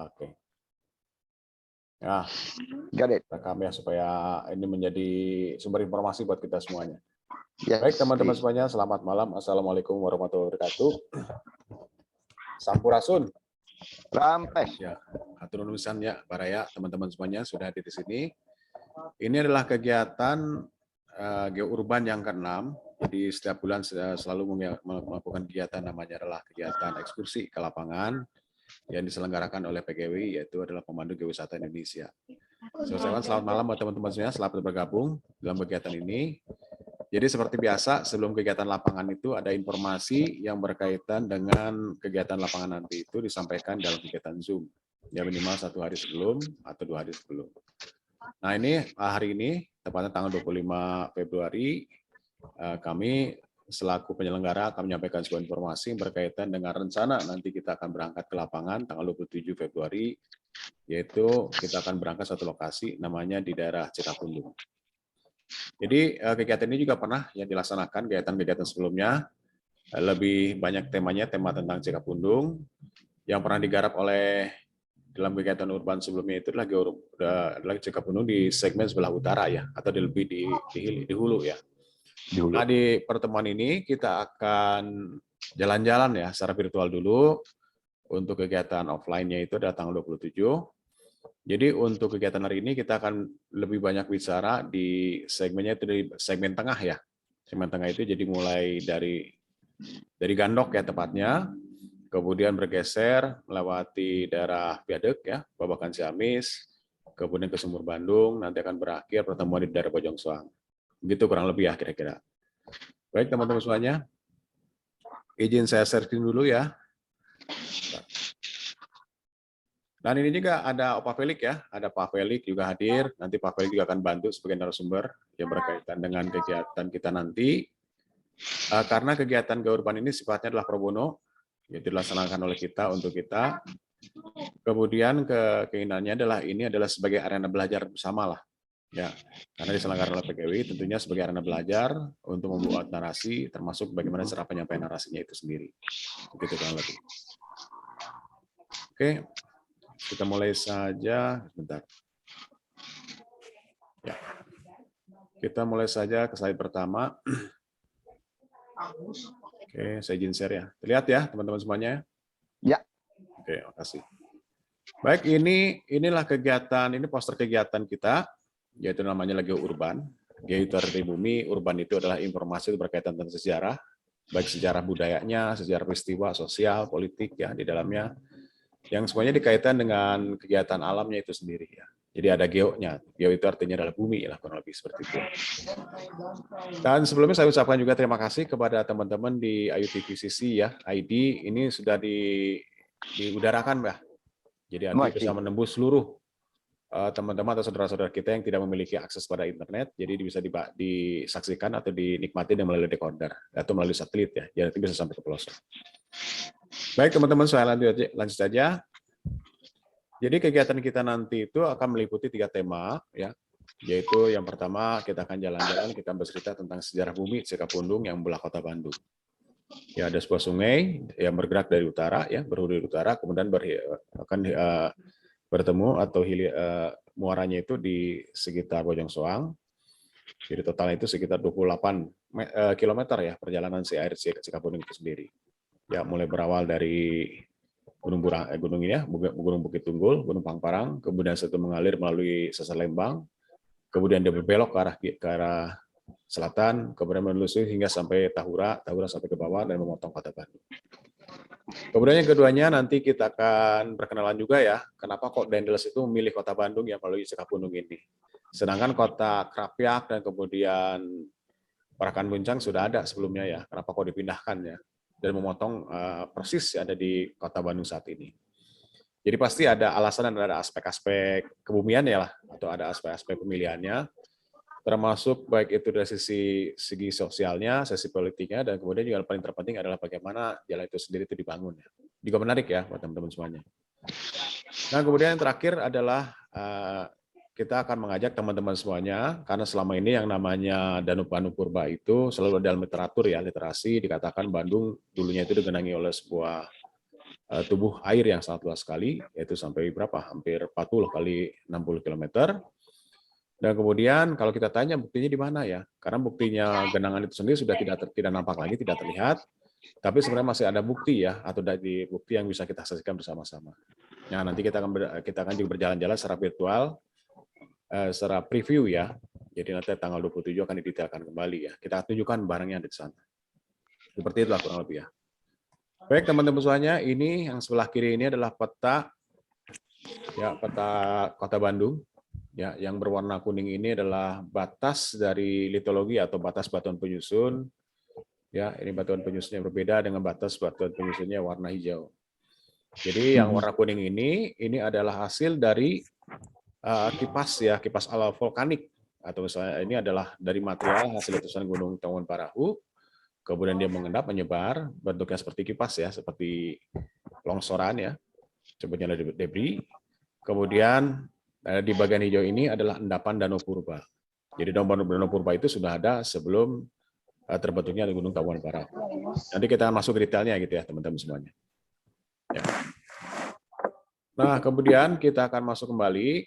Oke. Ya, Got it. rekam ya supaya ini menjadi sumber informasi buat kita semuanya. Yes, Baik teman-teman please. semuanya, selamat malam. Assalamualaikum warahmatullahi wabarakatuh. Sampurasun. Rampes. Ya, atur nulisan ya, Baraya, teman-teman semuanya sudah hadir di sini. Ini adalah kegiatan geourban yang ke-6. Jadi setiap bulan selalu melakukan kegiatan namanya adalah kegiatan ekskursi ke lapangan yang diselenggarakan oleh PGWI, yaitu adalah Pemandu Geowisata Indonesia. Selamat malam buat teman-teman semuanya, selamat bergabung dalam kegiatan ini. Jadi seperti biasa, sebelum kegiatan lapangan itu ada informasi yang berkaitan dengan kegiatan lapangan nanti itu disampaikan dalam kegiatan Zoom. Ya minimal 1 hari sebelum atau 2 hari sebelum. Nah ini hari ini, tepatnya tanggal 25 Februari, kami selaku penyelenggara akan menyampaikan sebuah informasi berkaitan dengan rencana nanti kita akan berangkat ke lapangan tanggal 27 Februari, yaitu kita akan berangkat satu lokasi namanya di daerah Cikapundung. Jadi kegiatan ini juga pernah yang dilaksanakan kegiatan-kegiatan sebelumnya, lebih banyak temanya tema tentang Cikapundung, yang pernah digarap oleh dalam kegiatan urban sebelumnya itu adalah Cikapundung di segmen sebelah utara ya, atau lebih di hulu ya. Nah, di pertemuan ini kita akan jalan-jalan ya secara virtual dulu. Untuk kegiatan offline-nya itu adalah tanggal 27. Jadi untuk kegiatan hari ini kita akan lebih banyak bicara di segmennya itu di segmen tengah ya. Segmen tengah itu jadi mulai dari Gandok ya tepatnya, kemudian bergeser melewati daerah Viaduk ya, Babakan Ciamis, kemudian ke Sumur Bandung, nanti akan berakhir pertemuan di daerah Bojongsoang. Begitu kurang lebih ya kira-kira. Baik teman-teman semuanya, izin saya sharing dulu ya. Dan ini juga ada Pak Felix ya, ada Pak Felix juga hadir. Nanti Pak Felix juga akan bantu sebagai narasumber yang berkaitan dengan kegiatan kita nanti. Karena kegiatan geurban ini sifatnya adalah pro bono, yaitu dilaksanakan oleh kita untuk kita. Kemudian keinginannya adalah ini adalah sebagai arena belajar bersama lah. Ya, karena diselenggarakan oleh PGWI tentunya sebagai arena belajar untuk membuat narasi, termasuk bagaimana cara penyampaian narasinya itu sendiri. Begitu kurang lebih. Oke, kita mulai saja. Sebentar. Ya, kita mulai saja ke slide pertama. Oke, saya izin share ya. Terlihat ya teman-teman semuanya? Ya. Oke, makasih. Baik, inilah kegiatan, ini poster kegiatan kita, yaitu namanya Legio Urban. Geo itu arti bumi, urban itu adalah informasi berkaitan tentang sejarah, baik sejarah budayanya, sejarah peristiwa, sosial, politik ya di dalamnya, yang semuanya dikaitkan dengan kegiatan alamnya itu sendiri ya. Jadi ada geonya, geo itu artinya adalah bumi lah kurang lebih seperti itu. Dan sebelumnya saya ucapkan juga terima kasih kepada teman-teman di Ayu TV CC ya, ID ini sudah diudarakan Mbak. Jadi nanti bisa menembus seluruh teman-teman atau saudara-saudara kita yang tidak memiliki akses pada internet, jadi bisa disaksikan atau dinikmati dengan melalui decoder atau melalui satelit ya, jadi nanti bisa sampai ke pelosok. Baik teman-teman, saya lanjut saja. Jadi kegiatan kita nanti itu akan meliputi 3 tema ya, yaitu yang pertama kita akan jalan-jalan, kita bercerita tentang sejarah bumi Cikapundung yang membelah kota Bandung. Ya ada sebuah sungai yang bergerak dari utara ya, berhulu dari utara, kemudian akan bertemu atau muaranya itu di sekitar Bojongsoang. Jadi totalnya itu sekitar 28 km ya perjalanan si air Cikapundung itu sendiri. Ya mulai berawal dari Gunung ini ya, Gunung Bukit Tunggul, Gunung Pangparang, kemudian itu mengalir melalui Sesar Lembang, kemudian dia berbelok ke arah selatan, kemudian menelusuri hingga sampai Tahura sampai ke bawah dan memotong kota Bandung. Kemudian yang keduanya nanti kita akan perkenalan juga ya, kenapa kok Dendels itu memilih kota Bandung yang melalui Cikapundung ini. Sedangkan kota Krapyak dan kemudian Parakan Buncang sudah ada sebelumnya ya, kenapa kok dipindahkan ya, dan memotong persis ada di kota Bandung saat ini. Jadi pasti ada alasan dan ada aspek-aspek kebumian ya lah, atau ada aspek-aspek pemilihannya, termasuk baik itu dari segi sosialnya, sisi politiknya, dan kemudian juga yang paling terpenting adalah bagaimana jalan itu sendiri itu dibangun. Juga menarik ya buat teman-teman semuanya. Nah kemudian yang terakhir adalah kita akan mengajak teman-teman semuanya, karena selama ini yang namanya Danau Bandung Purba itu selalu dalam literatur ya, literasi dikatakan Bandung dulunya itu digenangi oleh sebuah tubuh air yang sangat luas sekali, yaitu sampai berapa? Hampir 40 kali 60 km. Dan kemudian kalau kita tanya buktinya di mana ya? Karena buktinya genangan itu sendiri sudah tidak nampak lagi, tidak terlihat. Tapi sebenarnya masih ada bukti ya, atau dari bukti yang bisa kita saksikan bersama-sama. Nah, nanti kita akan juga berjalan-jalan secara virtual, secara preview ya. Jadi nanti tanggal 27 akan didetailkan kembali ya. Kita tunjukkan barangnya di sana. Seperti itulah kurang lebih ya. Baik teman-teman semuanya, ini yang sebelah kiri ini adalah peta ya, peta Kota Bandung. Ya, yang berwarna kuning ini adalah batas dari litologi atau batas batuan penyusun. Ya, ini batuan penyusunnya berbeda dengan batas batuan penyusunnya warna hijau. Jadi yang warna kuning ini adalah hasil dari kipas ya, kipas alam vulkanik, atau misalnya ini adalah dari material hasil letusan Gunung Tangkuban Parahu. Kemudian dia mengendap, menyebar, bentuknya seperti kipas ya, seperti longsoran ya, sebutnya debris. Kemudian di bagian hijau ini adalah endapan Danau Purba. Jadi Danau Purba itu sudah ada sebelum terbentuknya Gunung Tangkuban Parahu. Nanti kita akan masuk ke detailnya gitu ya teman-teman semuanya. Ya. Nah kemudian kita akan masuk kembali.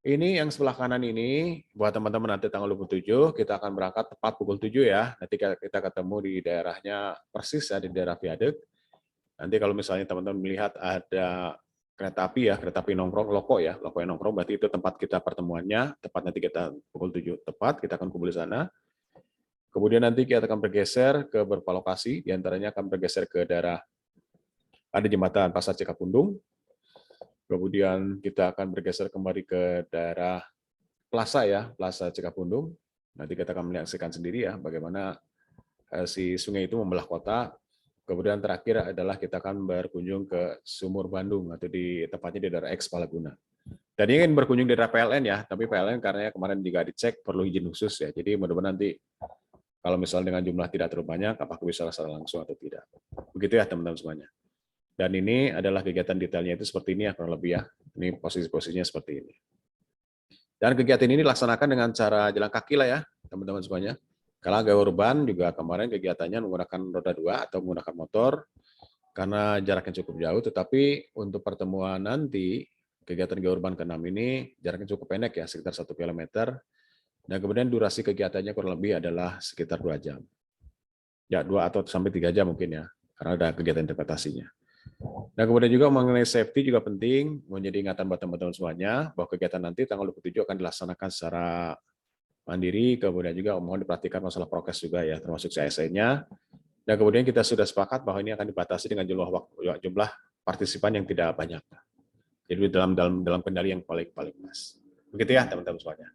Ini yang sebelah kanan ini, buat teman-teman nanti tanggal 27, kita akan berangkat tepat pukul 7 ya. Nanti kita ketemu di daerahnya persis ya, di daerah Viaduk. Nanti kalau misalnya teman-teman melihat ada kereta api ya, kereta api nongkrong, loko ya, loko yang nongkrong, berarti itu tempat kita pertemuannya, tepat nanti kita pukul 7 tepat, kita akan kumpul di sana. Kemudian nanti kita akan bergeser ke beberapa lokasi, diantaranya akan bergeser ke daerah, ada jembatan Pasar Cikapundung. Kemudian kita akan bergeser kembali ke daerah Plaza ya, Plaza Cikapundung. Nanti kita akan menyaksikan sendiri ya bagaimana si sungai itu membelah kota. Kemudian terakhir adalah kita akan berkunjung ke Sumur Bandung atau di tepatnya di daerah X Palaguna. Tadi ingin berkunjung di daerah PLN ya, tapi PLN karena kemarin juga dicek perlu izin khusus ya. Jadi mudah-mudahan nanti kalau misalnya dengan jumlah tidak terlalu banyak, apakah bisa secara langsung atau tidak. Begitu ya teman-teman semuanya. Dan ini adalah kegiatan detailnya itu seperti ini ya kurang lebih ya. Ini posisi-posisinya seperti ini. Dan kegiatan ini dilaksanakan dengan cara jalan kaki lah ya teman-teman semuanya. Kalau gaya urban juga kemarin kegiatannya menggunakan roda 2 atau menggunakan motor karena jaraknya cukup jauh. Tetapi untuk pertemuan nanti kegiatan gaya urban ke-6 ini jaraknya cukup pendek ya, sekitar 1 km. Dan kemudian durasi kegiatannya kurang lebih adalah sekitar 2 jam. Ya 2 atau sampai 3 jam mungkin ya, karena ada kegiatan interpretasinya. Nah, kemudian juga mengenai safety juga penting, menjadi ingatan buat teman-teman semuanya, bahwa kegiatan nanti tanggal 27 akan dilaksanakan secara mandiri, kemudian juga mohon diperhatikan masalah prokes juga ya, termasuk CSE-nya. Dan kemudian kita sudah sepakat bahwa ini akan dibatasi dengan jumlah partisipan yang tidak banyak. Jadi dalam kendali yang paling pas. Begitu ya teman-teman semuanya.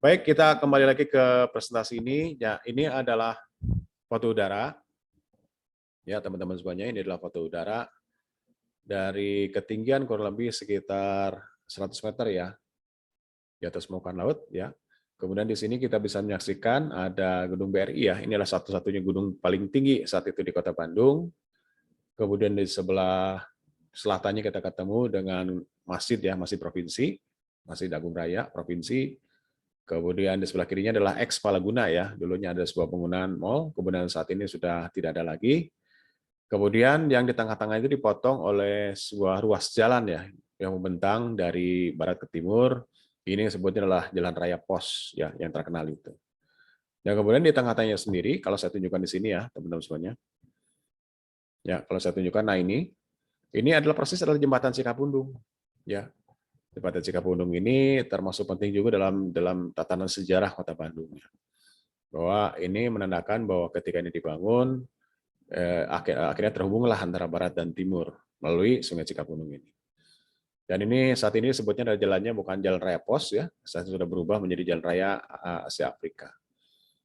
Baik, kita kembali lagi ke presentasi ini. Ya, ini adalah foto udara. Ya, teman-teman semuanya, ini adalah foto udara dari ketinggian kurang lebih sekitar 100 meter ya, di atas permukaan laut ya. Kemudian di sini kita bisa menyaksikan ada gedung BRI ya, ini adalah satu-satunya gedung paling tinggi saat itu di Kota Bandung. Kemudian di sebelah selatannya kita ketemu dengan masjid ya, masjid provinsi, Masjid Agung Raya Provinsi. Kemudian di sebelah kirinya adalah X Palaguna ya, dulunya ada sebuah penggunaan mall, kemudian saat ini sudah tidak ada lagi. Kemudian yang di tengah-tengah itu dipotong oleh sebuah ruas jalan ya, yang membentang dari barat ke timur. Ini sebutnya adalah Jalan Raya Pos ya, yang terkenal itu. Dan kemudian di tengah-tengahnya sendiri, kalau saya tunjukkan di sini ya, teman-teman semuanya. Ya, kalau saya tunjukkan, nah ini adalah persis adalah jembatan Cikapundung. Ya, jembatan Cikapundung ini termasuk penting juga dalam tatanan sejarah Kota Bandung. Bahwa ini menandakan bahwa ketika ini dibangun, akhirnya terhubunglah antara barat dan timur melalui Sungai Cikapundung ini. Dan ini saat ini sebutnya adalah jalannya bukan Jalan Raya Pos ya, saat sudah berubah menjadi Jalan Raya Asia Afrika.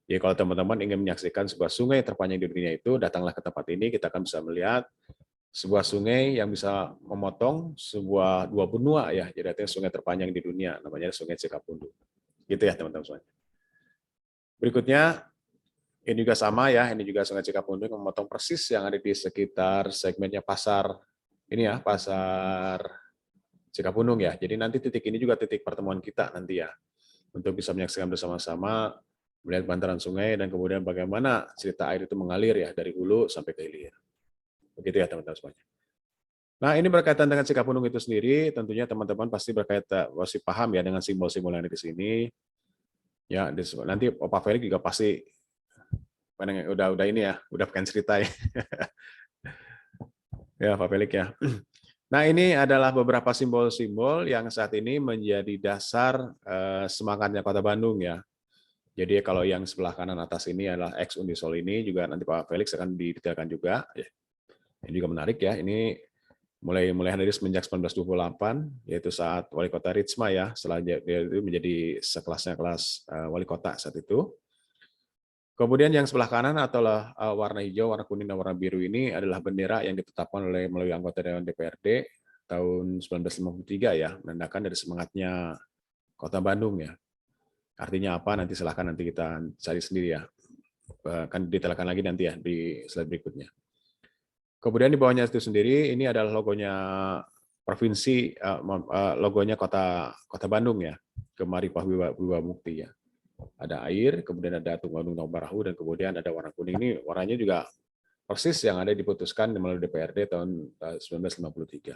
Jadi kalau teman-teman ingin menyaksikan sebuah sungai terpanjang di dunia itu, datanglah ke tempat ini, kita akan bisa melihat sebuah sungai yang bisa memotong dua benua ya, jadi artinya sungai terpanjang di dunia, namanya Sungai Cikapundung. Gitu ya teman-teman semuanya. Berikutnya, ini juga sama ya, ini juga Sungai Cikapundung yang memotong persis yang ada di sekitar segmennya pasar ini ya, pasar Cikapundung ya. Jadi nanti titik ini juga titik pertemuan kita nanti ya, untuk bisa menyaksikan bersama-sama melihat bantaran sungai dan kemudian bagaimana cerita air itu mengalir ya dari hulu sampai ke hilir. Begitu ya teman-teman semuanya. Nah, ini berkaitan dengan Cikapundung itu sendiri, tentunya teman-teman pasti pasti paham ya dengan simbol-simbol yang ada di sini. Ya, nanti Opa Felix juga pasti udah ini ya, udah pengen cerita ya. Ya, Pak Felix ya. Nah, ini adalah beberapa simbol-simbol yang saat ini menjadi dasar semangatnya Kota Bandung ya. Jadi kalau yang sebelah kanan atas ini adalah ex Unisol ini juga nanti Pak Felix akan didetailkan juga. Ini juga menarik ya. Ini mulai dari semenjak 1928 yaitu saat Wali Kota Ritsma ya. Setelah dia itu menjadi sekelasnya kelas wali kota saat itu. Kemudian yang sebelah kanan adalah warna hijau, warna kuning, dan warna biru ini adalah bendera yang ditetapkan melalui anggota Dewan DPRD tahun 1953 ya, menandakan dari semangatnya Kota Bandung ya. Artinya apa? Nanti silahkan nanti kita cari sendiri ya. Akan detailkan lagi nanti ya di slide berikutnya. Kemudian di bawahnya itu sendiri ini adalah logonya provinsi, logonya Kota Bandung ya, Kemari Wibawa Mukti ya. Ada air, kemudian ada Tunggal Barahu, dan kemudian ada warna kuning. Ini warnanya juga persis yang ada diputuskan melalui DPRD tahun 1953.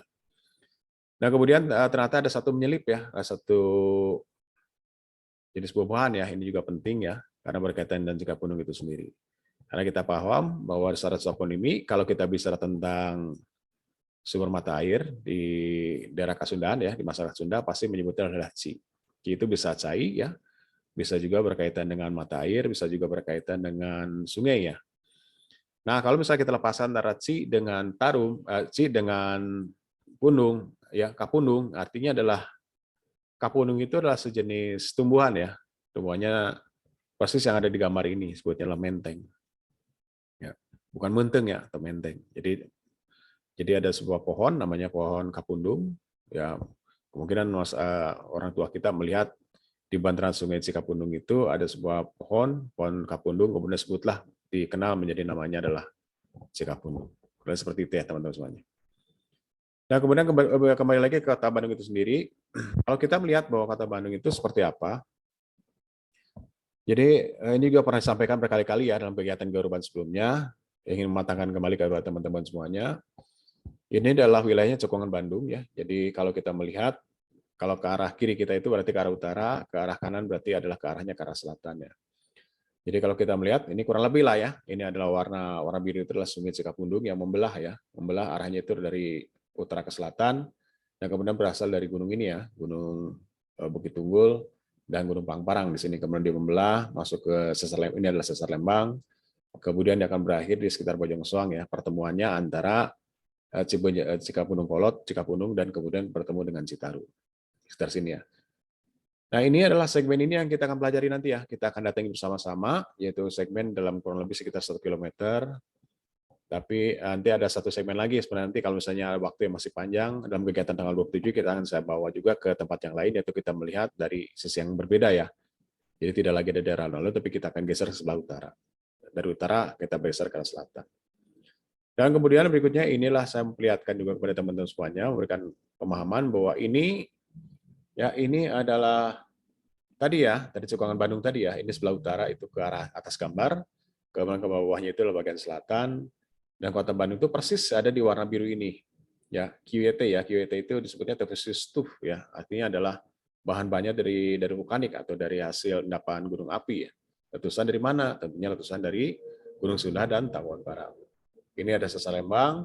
Nah, kemudian ternyata ada satu menyelip ya, satu jenis buah-buahan ya, ini juga penting ya, karena berkaitan dengan Cikapundung itu sendiri. Karena kita paham bahwa secara toponimi, kalau kita bicara tentang sumber mata air di daerah Kasundaan ya, di masyarakat Sunda pasti menyebutnya adalah Ci. Ci itu bisa cai ya, bisa juga berkaitan dengan mata air, bisa juga berkaitan dengan sungai ya. Nah, kalau misalnya kita lepaskan antara Ci dengan Tarum, Ci dengan Pundung, ya Kapundung, artinya adalah Kapundung itu adalah sejenis tumbuhan ya. Tumbuhannya persis yang ada di gambar ini, sebutnya adalah menteng. Ya, bukan menteng ya, atau menteng. Jadi ada sebuah pohon namanya pohon Kapundung. Ya, kemungkinan orang tua kita melihat di bantaran Sungai Cikapundung itu ada sebuah pohon Kapundung, kemudian sebutlah dikenal menjadi namanya adalah Cikapundung. Kemudian seperti itu ya teman-teman semuanya. Nah, kemudian kembali lagi ke Kota Bandung itu sendiri. Kalau kita melihat bahwa Kota Bandung itu seperti apa, jadi ini juga pernah disampaikan berkali-kali ya dalam kegiatan Geourban sebelumnya, ingin mematangkan kembali ke teman-teman semuanya. Ini adalah wilayahnya Cekungan Bandung ya. Jadi kalau kita melihat, kalau ke arah kiri kita itu berarti ke arah utara, ke arah kanan berarti adalah ke arahnya ke arah selatan ya. Jadi kalau kita melihat, ini kurang lebih lah ya, ini adalah warna biru itu adalah Sungai Cikapundung yang membelah ya, membelah arahnya itu dari utara ke selatan, dan kemudian berasal dari gunung ini ya, Gunung Bukit Tunggul dan Gunung Pangparang di sini, kemudian dia membelah masuk ke Sesar Lembang, ini adalah Sesar Lembang, kemudian dia akan berakhir di sekitar Bojongsoang ya, pertemuannya antara Cikapundung Kolot, Cikapundung, dan kemudian bertemu dengan Citarum. Sekitar sini ya. Nah, ini adalah segmen ini yang kita akan pelajari nanti ya. Kita akan datangi bersama-sama, yaitu segmen dalam kurang lebih sekitar 1 km. Tapi nanti ada satu segmen lagi, sebenarnya nanti kalau misalnya waktu yang masih panjang, dalam kegiatan tanggal 27 kita akan saya bawa juga ke tempat yang lain, yaitu kita melihat dari sisi yang berbeda ya. Jadi tidak lagi ada daerah lalu, tapi kita akan geser ke sebelah utara. Dari utara kita bergeser ke selatan. Dan kemudian berikutnya inilah saya memperlihatkan juga kepada teman-teman semuanya, memberikan pemahaman bahwa ini adalah tadi ya, dari Cekungan Bandung tadi ya, ini sebelah utara itu ke arah atas gambar, kemudian ke bawahnya itu adalah bagian selatan, dan Kota Bandung itu persis ada di warna biru ini. Ya, QET ya, QET itu disebutnya Tephesus Tuff ya, artinya adalah bahan-bahannya dari vulkanik atau dari hasil endapan gunung api ya. Letusan dari mana? Tentunya letusan dari Gunung Sunda dan Tawon Barat. Ini ada Sesar Lembang,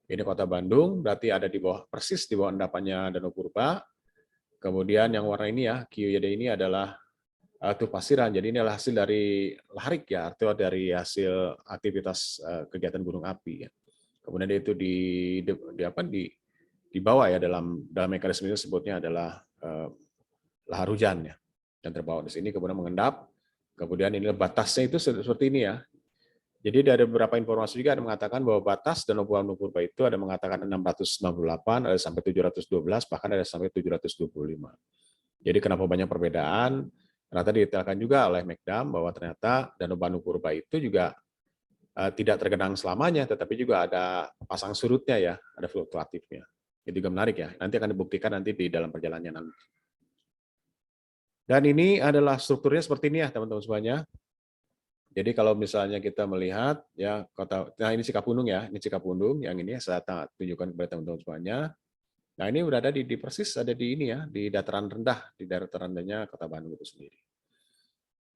ini Kota Bandung, berarti ada di bawah persis di bawah endapannya Danau Purba. Kemudian yang warna ini ya, QYD ini adalah tuh pasiran. Jadi ini adalah hasil dari laharik ya, artinya dari hasil aktivitas kegiatan gunung api ya. Kemudian itu di bawah ya dalam mekanisme itu sebutnya adalah lahar hujan ya. Dan terbawa di sini kemudian mengendap. Kemudian ini batasnya itu seperti ini ya. Jadi dari beberapa informasi juga ada mengatakan bahwa batas Danau Purba itu ada mengatakan 698, ada sampai 712, bahkan ada sampai 725. Jadi kenapa banyak perbedaan? Ternyata didetailkan juga oleh Mekdam bahwa ternyata Danau Purba itu juga tidak tergenang selamanya, tetapi juga ada pasang surutnya ya, ada fluktuatifnya. Itu juga menarik ya. Nanti akan dibuktikan nanti di dalam perjalanannya nanti. Dan ini adalah strukturnya seperti ini ya teman-teman semuanya. Jadi kalau misalnya kita melihat ya kota, nah ini Cikapundung ya, ini Cikapundung yang ini saya tunjukkan kepada teman-teman semuanya. Nah ini berada di persis ada di ini ya, di dataran rendah, di dataran rendahnya Kota Bandung itu sendiri.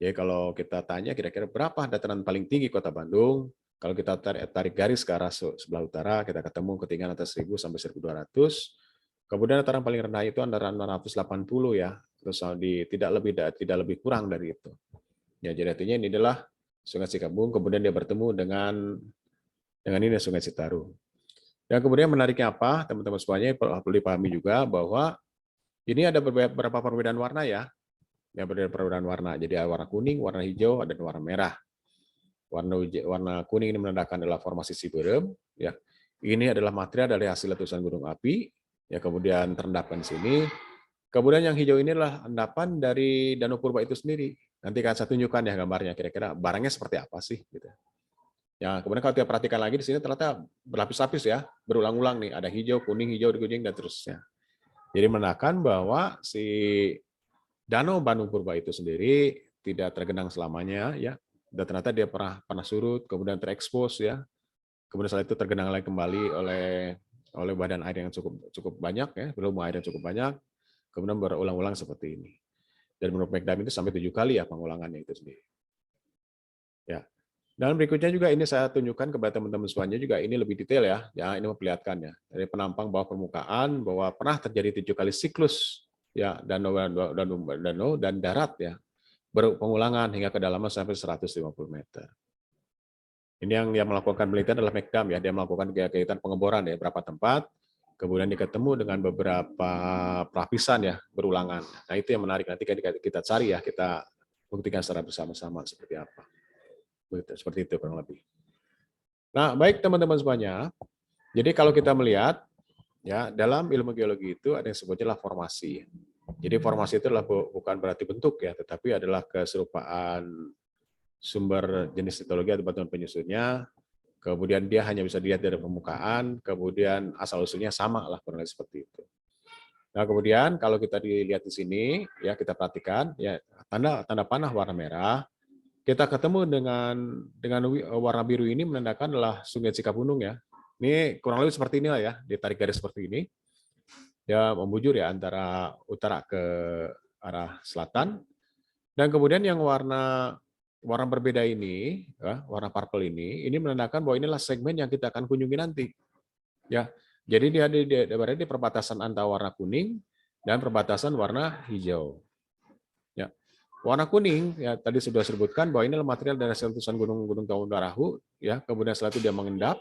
Jadi kalau kita tanya kira-kira berapa dataran paling tinggi Kota Bandung, kalau kita tarik garis ke arah sebelah utara, kita ketemu ketinggian atas 1000 sampai 1200. Kemudian dataran paling rendah itu antara 680 ya, terus tidak lebih kurang dari itu. Ya, jadi artinya ini adalah Sungai Cikapundung, kemudian dia bertemu dengan ini Sungai Citarum. Dan kemudian menariknya apa, teman-teman semuanya perlu dipahami juga bahwa ini ada beberapa perbedaan warna ya. Ya, perbedaan warna. Jadi ada warna kuning, warna hijau, dan warna merah. Warna kuning ini menandakan adalah formasi Ciberem. Ya, ini adalah material dari hasil letusan gunung api. Ya, kemudian terendapkan di sini. Kemudian yang hijau ini adalah endapan dari Danau Purba itu sendiri. Nanti akan saya tunjukkan ya gambarnya. Kira-kira barangnya seperti apa sih? Gitu. Ya, kemudian kalau kita perhatikan lagi di sini ternyata berlapis-lapis ya, berulang-ulang nih. Ada hijau, kuning, kuning, dan terusnya. Jadi menandakan bahwa si Danau Bandung Purba itu sendiri tidak tergenang selamanya ya, dan ternyata dia pernah surut, kemudian terekspos ya, kemudian setelah itu tergenang lagi kembali oleh badan air yang cukup banyak ya, volume air yang cukup banyak, kemudian berulang-ulang seperti ini. Dan menurut Mekdam itu sampai 7 kali ya pengulangannya itu sendiri. Ya. Dan berikutnya juga ini saya tunjukkan kepada teman-teman semuanya juga ini lebih detail ya. Ya, ini memperlihatkan ya. Dari penampang bawah permukaan bahwa pernah terjadi 7 kali siklus ya danau dan darat ya. Berpengulangan hingga kedalaman sampai 150 meter. Ini yang melakukan penelitian adalah Mekdam ya. Dia melakukan kegiatan pengeboran ya berapa tempat, kemudian diketemu dengan beberapa pelapisan ya berulangan. Nah, itu yang menarik nanti kita cari ya, kita buktikan secara bersama-sama seperti apa. Seperti itu kurang lebih. Nah, baik teman-teman semuanya. Jadi kalau kita melihat ya dalam ilmu geologi itu ada yang sebutnya formasi. Jadi formasi itu adalah bukan berarti bentuk ya, tetapi adalah keserupaan sumber jenis litologi atau batuan penyusunnya. Kemudian dia hanya bisa dilihat dari permukaan, kemudian asal usulnya sama lah kurang lebih seperti itu. Nah, kemudian kalau kita dilihat di sini ya kita perhatikan ya tanda panah warna merah. Kita ketemu dengan warna biru ini menandakan adalah Sungai Cikapundung ya. Ini kurang lebih seperti inilah ya, ditarik garis seperti ini. Dia membujur ya antara utara ke arah selatan. Dan kemudian yang warna berbeda ini, ya, warna purple ini menandakan bahwa inilah segmen yang kita akan kunjungi nanti. Ya, jadi dia berada di perbatasan antara warna kuning dan perbatasan warna hijau. Ya. Warna kuning ya tadi sudah disebutkan bahwa ini adalah material dari hasil letusan gunung Tawang Darahu ya, kemudian setelah itu dia mengendap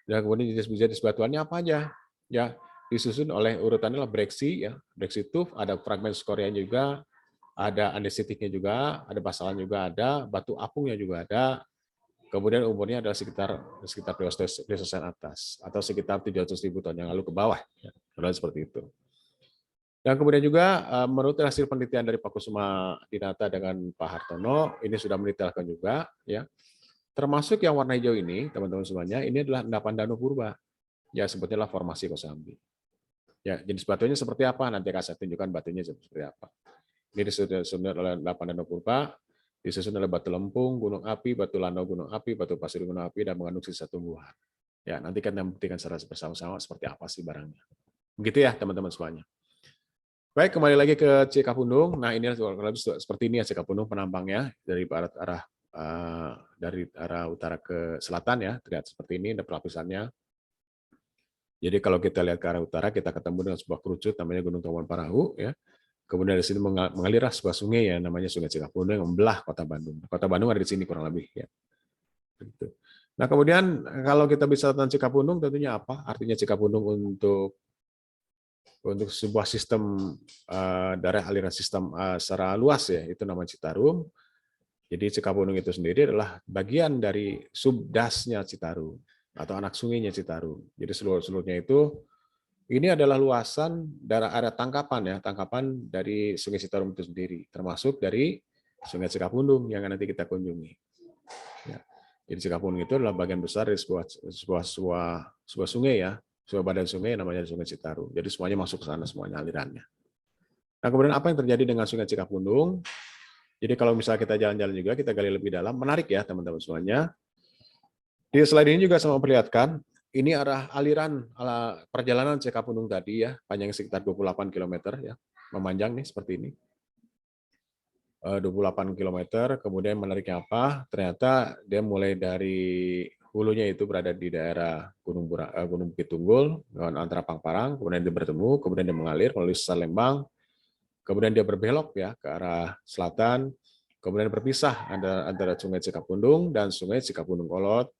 dan kemudian jenis batuannya apa aja ya, disusun oleh urutannya adalah breksi ya, breksi tuff, ada fragmen skorianya juga, ada andesitiknya juga, ada basalan juga ada, batu apungnya juga ada. Kemudian umurnya adalah sekitar Pleistocene atas atau sekitar 700.000 tahun yang lalu ke bawah ya, seperti itu. Dan kemudian juga menurut hasil penelitian dari Pak Kusuma Dinata dengan Pak Hartono, ini sudah mendetailkan juga, ya. Termasuk yang warna hijau ini, teman-teman semuanya, ini adalah endapan Danau Purba. Ya, sebutnya formasi Kosambi. Ya, jenis batunya seperti apa? Nanti akan saya tunjukkan batunya seperti apa. Ini disusun oleh endapan Danau Purba, disusun oleh batu lempung, gunung api, batu lanau gunung api, batu pasir gunung api, dan mengandung sisa tumbuhan. Ya, nanti kita buktikan secara bersama-sama seperti apa sih barangnya. Begitu ya, teman-teman semuanya. Baik, kembali lagi ke Cikapundung. Nah, ini seperti ini ya Cikapundung penampangnya dari arah utara ke selatan ya, terlihat seperti ini ada pelapisannya. Jadi kalau kita lihat ke arah utara, kita ketemu dengan sebuah kerucut namanya Gunung Tawang Parahu ya. Kemudian di sini mengalirlah sebuah sungai ya namanya Sungai Cikapundung yang membelah Kota Bandung. Kota Bandung ada di sini kurang lebih ya. Begitu. Nah, kemudian kalau kita bisa tentang Cikapundung tentunya apa? Artinya Cikapundung untuk sebuah sistem dari aliran sistem secara luas ya, itu namanya Citarum. Jadi Cikapundung itu sendiri adalah bagian dari subdasnya Citarum atau anak sungainya Citarum. Jadi seluruhnya itu ini adalah luasan dari area tangkapan dari Sungai Citarum itu sendiri, termasuk dari Sungai Cikapundung yang nanti kita kunjungi. Ya. Jadi Cikapundung itu adalah bagian besar dari sebuah sungai ya. Sebuah badan sungai namanya Sungai Citarum. Jadi semuanya masuk ke sana, semuanya alirannya. Nah, kemudian apa yang terjadi dengan Sungai Cikapundung? Jadi kalau misalnya kita jalan-jalan juga, kita gali lebih dalam, menarik ya teman-teman semuanya. Di slide ini juga sama memperlihatkan, ini arah aliran perjalanan Cikapundung tadi ya, panjangnya sekitar 28 km ya, memanjang nih seperti ini. 28 km, kemudian menariknya apa? Ternyata dia mulai dari hulunya itu berada di daerah Gunung Bukit Tunggul, antara Pangparang, kemudian dia bertemu, kemudian dia mengalir melalui Sesar Lembang, kemudian dia berbelok ya ke arah selatan, kemudian berpisah antara Sungai Cikapundung dan Sungai Cikapundung Kolot,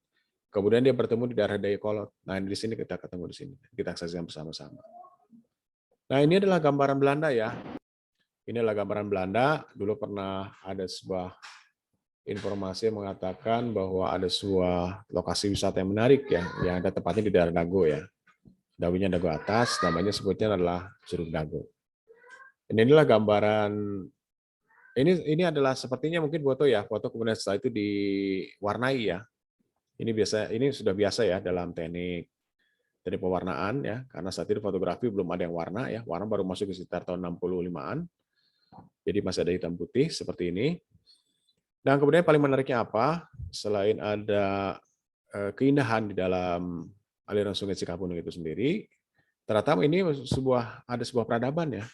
kemudian dia bertemu di daerah Dayakolot. Nah, di sini kita ketemu di sini, kita saksikan bersama-sama. Nah, ini adalah gambaran Belanda ya. Ini adalah gambaran Belanda. Dulu pernah ada sebuah informasi yang mengatakan bahwa ada sebuah lokasi wisata yang menarik ya, yang ada tepatnya di daerah Dago ya. Dagunya Dago atas, namanya sebutnya adalah Curug Dago. Inilah gambaran. Ini adalah sepertinya mungkin foto ya, foto kemudian setelah itu diwarnai ya. Ini sudah biasa ya dalam teknik pewarnaan ya, karena saat itu fotografi belum ada yang warna ya, warna baru masuk ke sekitar tahun 65-an. Jadi masih ada hitam putih seperti ini. Dan kemudian paling menariknya apa? Selain ada keindahan di dalam aliran Sungai Cikapundung itu sendiri, ternyata ini ada sebuah peradaban ya.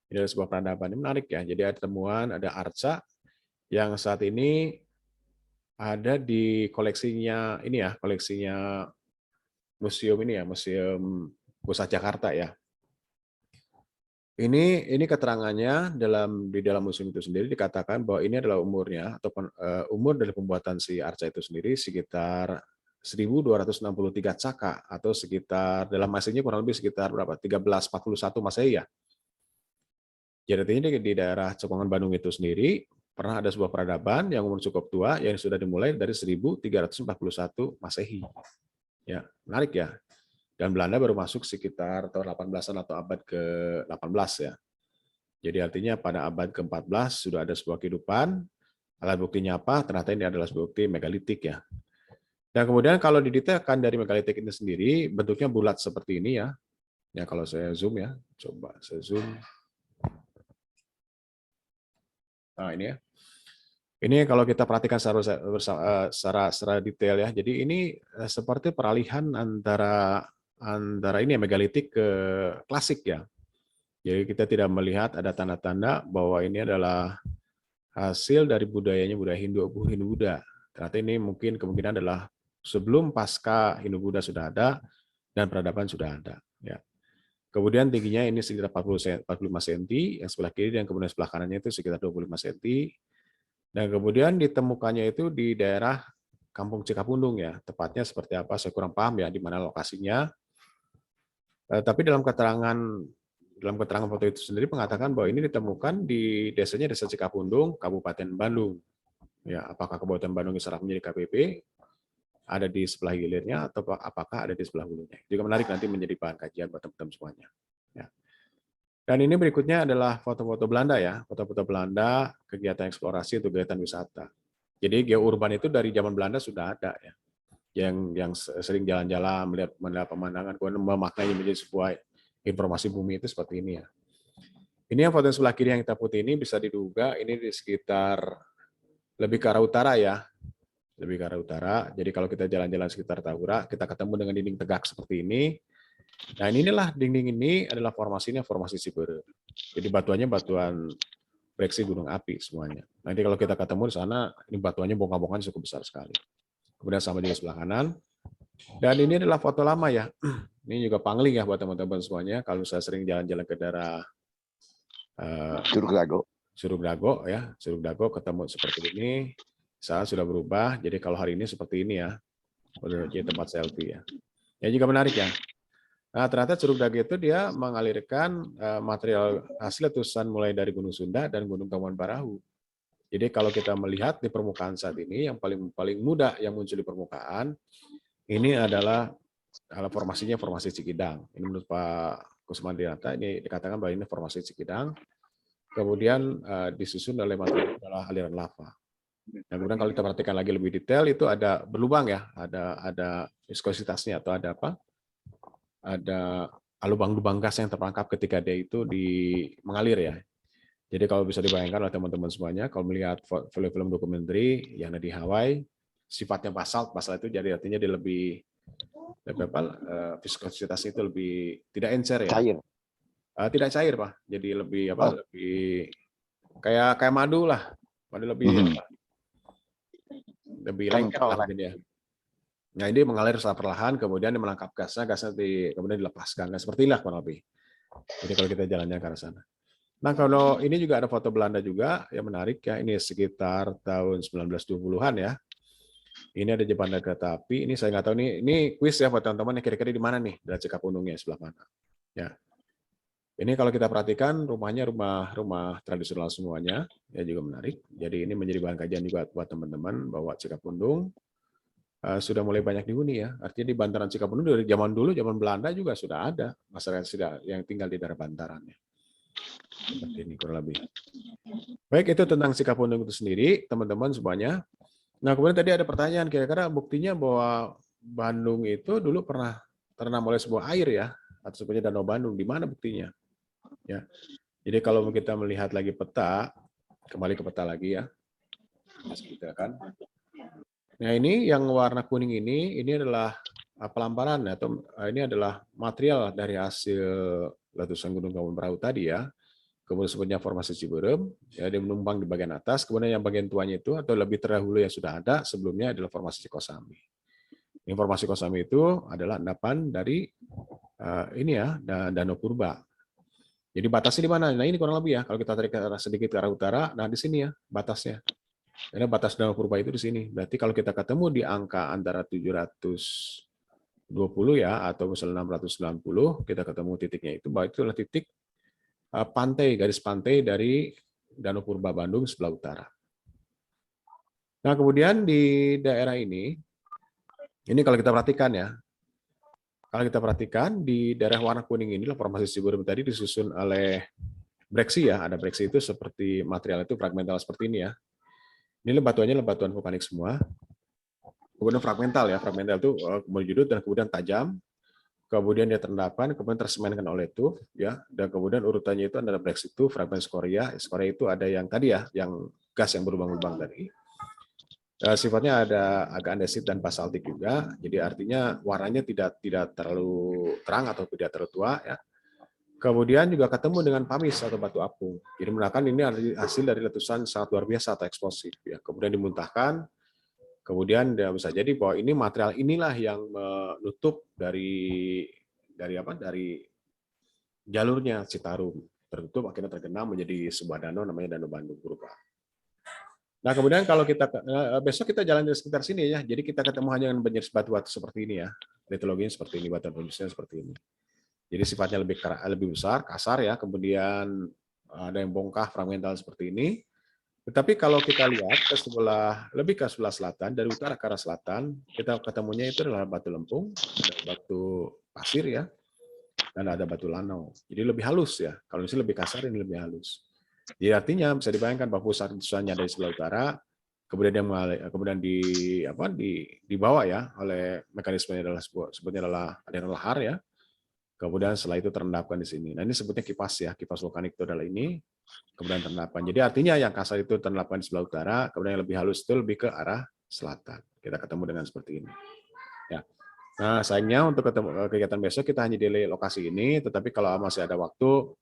Ini ada sebuah peradaban ini menarik ya. Jadi ada temuan, ada arca yang saat ini ada di koleksinya ini ya, koleksinya museum ini ya, Museum Pusat Jakarta ya. Ini keterangannya di dalam museum itu sendiri dikatakan bahwa ini adalah umurnya atau umur dari pembuatan si arca itu sendiri sekitar 1263 caka atau sekitar dalam Masehinya kurang lebih sekitar berapa? 1341 Masehi ya. Jadi artinya di daerah Cekungan Bandung itu sendiri pernah ada sebuah peradaban yang umur cukup tua yang sudah dimulai dari 1341 Masehi. Ya, menarik ya. Dan Belanda baru masuk sekitar tahun 18-an atau abad ke-18 ya. Jadi artinya pada abad ke-14 sudah ada sebuah kehidupan. Alat buktinya apa? Ternyata ini adalah sebuah bukti megalitik ya. Dan kemudian kalau didetailkan dari megalitik ini sendiri, bentuknya bulat seperti ini ya. Ya kalau saya zoom ya, coba saya zoom. Nah ini ya. Ini kalau kita perhatikan secara detail ya. Jadi ini seperti peralihan antara ini megalitik ke klasik ya. Jadi kita tidak melihat ada tanda-tanda bahwa ini adalah hasil dari budaya Hindu-Buddha. Ternyata ini mungkin kemungkinan adalah sebelum pasca Hindu-Buddha sudah ada dan peradaban sudah ada. Ya. Kemudian tingginya ini sekitar 45 cm, yang sebelah kiri dan kemudian sebelah kanannya itu sekitar 25 cm. Dan kemudian ditemukannya itu di daerah Kampung Cikapundung ya. Tepatnya seperti apa saya kurang paham ya di mana lokasinya. Tapi dalam keterangan foto itu sendiri mengatakan bahwa ini ditemukan di desanya Desa Cikapundung, Kabupaten Bandung. Ya, apakah Kabupaten Bandung diserah menjadi KBP, ada di sebelah hilirnya, atau apakah ada di sebelah hulunya. Juga menarik nanti menjadi bahan kajian buat teman-teman semuanya. Ya. Dan ini berikutnya adalah foto-foto Belanda ya, foto-foto Belanda, kegiatan eksplorasi untuk kegiatan wisata. Jadi geourban itu dari zaman Belanda sudah ada ya. Yang sering jalan-jalan melihat pemandangan, kemudian memaknainya menjadi sebuah informasi bumi itu seperti ini ya. Ini yang foto yang sebelah kiri yang kita putih ini bisa diduga ini di sekitar lebih ke arah utara ya. Lebih ke arah utara. Jadi kalau kita jalan-jalan sekitar Tahura, kita ketemu dengan dinding tegak seperti ini. Nah, inilah dinding ini adalah formasinya formasi Ciberem. Jadi batuannya batuan breksi gunung api semuanya. Nanti kalau kita ketemu di sana, ini batuannya bongkah-bongkah cukup besar sekali. Kemudian sama juga sebelah kanan. Dan ini adalah foto lama ya. Ini juga pangling ya buat teman-teman semuanya. Kalau saya sering jalan-jalan ke daerah Curug Dago. Curug Dago ya, Curug Dago ketemu seperti ini. Saat sudah berubah. Jadi kalau hari ini seperti ini ya. Udah jadi tempat selfie ya. Ya juga menarik ya. Nah, ternyata Curug Dago itu dia mengalirkan material hasil letusan mulai dari Gunung Sunda dan Gunung Kamuan Barahu. Jadi kalau kita melihat di permukaan saat ini, yang paling muda yang muncul di permukaan, ini adalah formasinya formasi Cikidang. Ini menurut Pak Kusmandiata, ini dikatakan bahwa ini formasi Cikidang. Kemudian disusun oleh material adalah aliran lava. Dan kemudian kalau kita perhatikan lagi lebih detail, itu ada berlubang ya, ada viskositasnya atau ada apa? Ada lubang-lubang gas yang terperangkap ketika dia itu mengalir ya. Jadi kalau bisa dibayangkan oleh teman-teman semuanya, kalau melihat film-film dokumenter yang ada di Hawaii, sifatnya basalt itu jadi artinya dia lebih apa, viskositasnya itu lebih tidak encer ya. Cair. Tidak cair, Pak. Jadi lebih apa? Oh. Lebih kayak madu lah. Madu lebih apa? Lebih lengket lah mungkin ya. Nah, ini mengalir secara perlahan, kemudian dia menangkap gasnya kemudian dilepaskan. Nah, seperti inilah kurang lebih. Jadi kalau kita jalannya ke arah sana. Nah, kalau ini juga ada foto Belanda juga yang menarik ya. Ini sekitar tahun 1920-an ya. Ini ada jembatan kereta api. Ini saya nggak tahu nih. Ini kuis ya buat teman-teman. Kira-kira di mana nih? Dari Cikapundungnya sebelah mana? Ya. Ini kalau kita perhatikan rumahnya rumah tradisional semuanya. Ya juga menarik. Jadi ini menjadi bahan kajian juga buat teman-teman bahwa Cikapundung sudah mulai banyak dihuni ya. Artinya di bantaran Cikapundung dari zaman dulu, zaman Belanda juga sudah ada masyarakat sudah yang tinggal di daerah bantarannya. Seperti ini kurang lebih. Baik, itu tentang Cikapundung itu sendiri, teman-teman semuanya. Nah, kemudian tadi ada pertanyaan, kira-kira buktinya bahwa Bandung itu dulu pernah terendam oleh sebuah air ya, atau sebenarnya Danau Bandung. Di mana buktinya? Ya. Jadi kalau kita melihat lagi peta, kembali ke peta lagi ya. Kita kan. Nah, ini yang warna kuning ini adalah pelamparan atau ini adalah material dari hasil letusan Gunung Kawun Perahu tadi ya. Kemudian sebutnya formasi Ciberem, ya dia menumpang di bagian atas. Kemudian yang bagian tuanya itu atau lebih terdahulu yang sudah ada sebelumnya adalah formasi Cikosami. Informasi Cikosami itu adalah endapan dari ini ya Danau Purba. Jadi batasnya di mana? Nah ini kurang lebih ya. Kalau kita tarik sedikit ke arah utara, nah di sini ya batasnya. Karena batas Danau Purba itu di sini. Berarti kalau kita ketemu di angka antara 720 ya atau misalnya 690, kita ketemu titiknya itu, bahwa itu adalah titik pantai, garis pantai dari Danau Purba Bandung sebelah utara. Nah, kemudian di daerah ini kalau kita perhatikan ya, kalau kita perhatikan di daerah warna kuning inilah formasi Ciberem tadi disusun oleh breksi ya, ada breksi itu seperti material itu fragmental seperti ini ya. Ini batuannya batuan vulkanik semua. Kemudian fragmental ya, fragmental itu menyudut dan kemudian tajam. Kemudian dia terendapan, kemudian tersemenkan oleh tuff ya, dan kemudian urutannya itu adalah breksi itu fragmen skoria. Skoria itu ada yang tadi ya, yang gas yang berlubang-lubang tadi. Sifatnya ada agak andesit dan basaltik juga, jadi artinya warnanya tidak terlalu terang atau tidak terlalu tua ya. Kemudian juga ketemu dengan pamis atau batu apung. Jadi menandakan ini hasil dari letusan sangat luar biasa atau eksplosif ya. Kemudian dimuntahkan, kemudian dia bisa jadi bahwa ini material inilah yang menutup dari jalurnya Citarum, tertutup akhirnya tergenang menjadi sebuah danau namanya Danau Bandung Purba. Nah, kemudian kalau kita besok kita jalan di sekitar sini ya. Jadi kita ketemu hanya dengan banjir batu-batu seperti ini ya. Litologinya seperti ini, batuan produksinya seperti ini. Jadi sifatnya lebih besar, kasar ya. Kemudian ada yang bongkah fragmental seperti ini. Tetapi kalau kita lihat lebih ke sebelah selatan, dari utara ke arah selatan, kita ketemunya itu adalah batu lempung, ada batu pasir ya, dan ada batu lanau. Jadi lebih halus ya. Kalau ini lebih kasar, ini lebih halus. Jadi artinya bisa dibayangkan bahwa pusat letusannya dari sebelah utara, kemudian dibawa ya oleh mekanismenya adalah aliran lahar ya. Kemudian setelah itu terendapkan di sini. Nah ini sebutnya kipas ya, kipas vulkanik itu adalah ini. Kemudian terendapkan. Jadi artinya yang kasar itu terendapkan di sebelah utara, kemudian yang lebih halus itu lebih ke arah selatan. Kita ketemu dengan seperti ini. Ya. Nah sayangnya untuk kegiatan besok kita hanya di lokasi ini, tetapi kalau masih ada waktu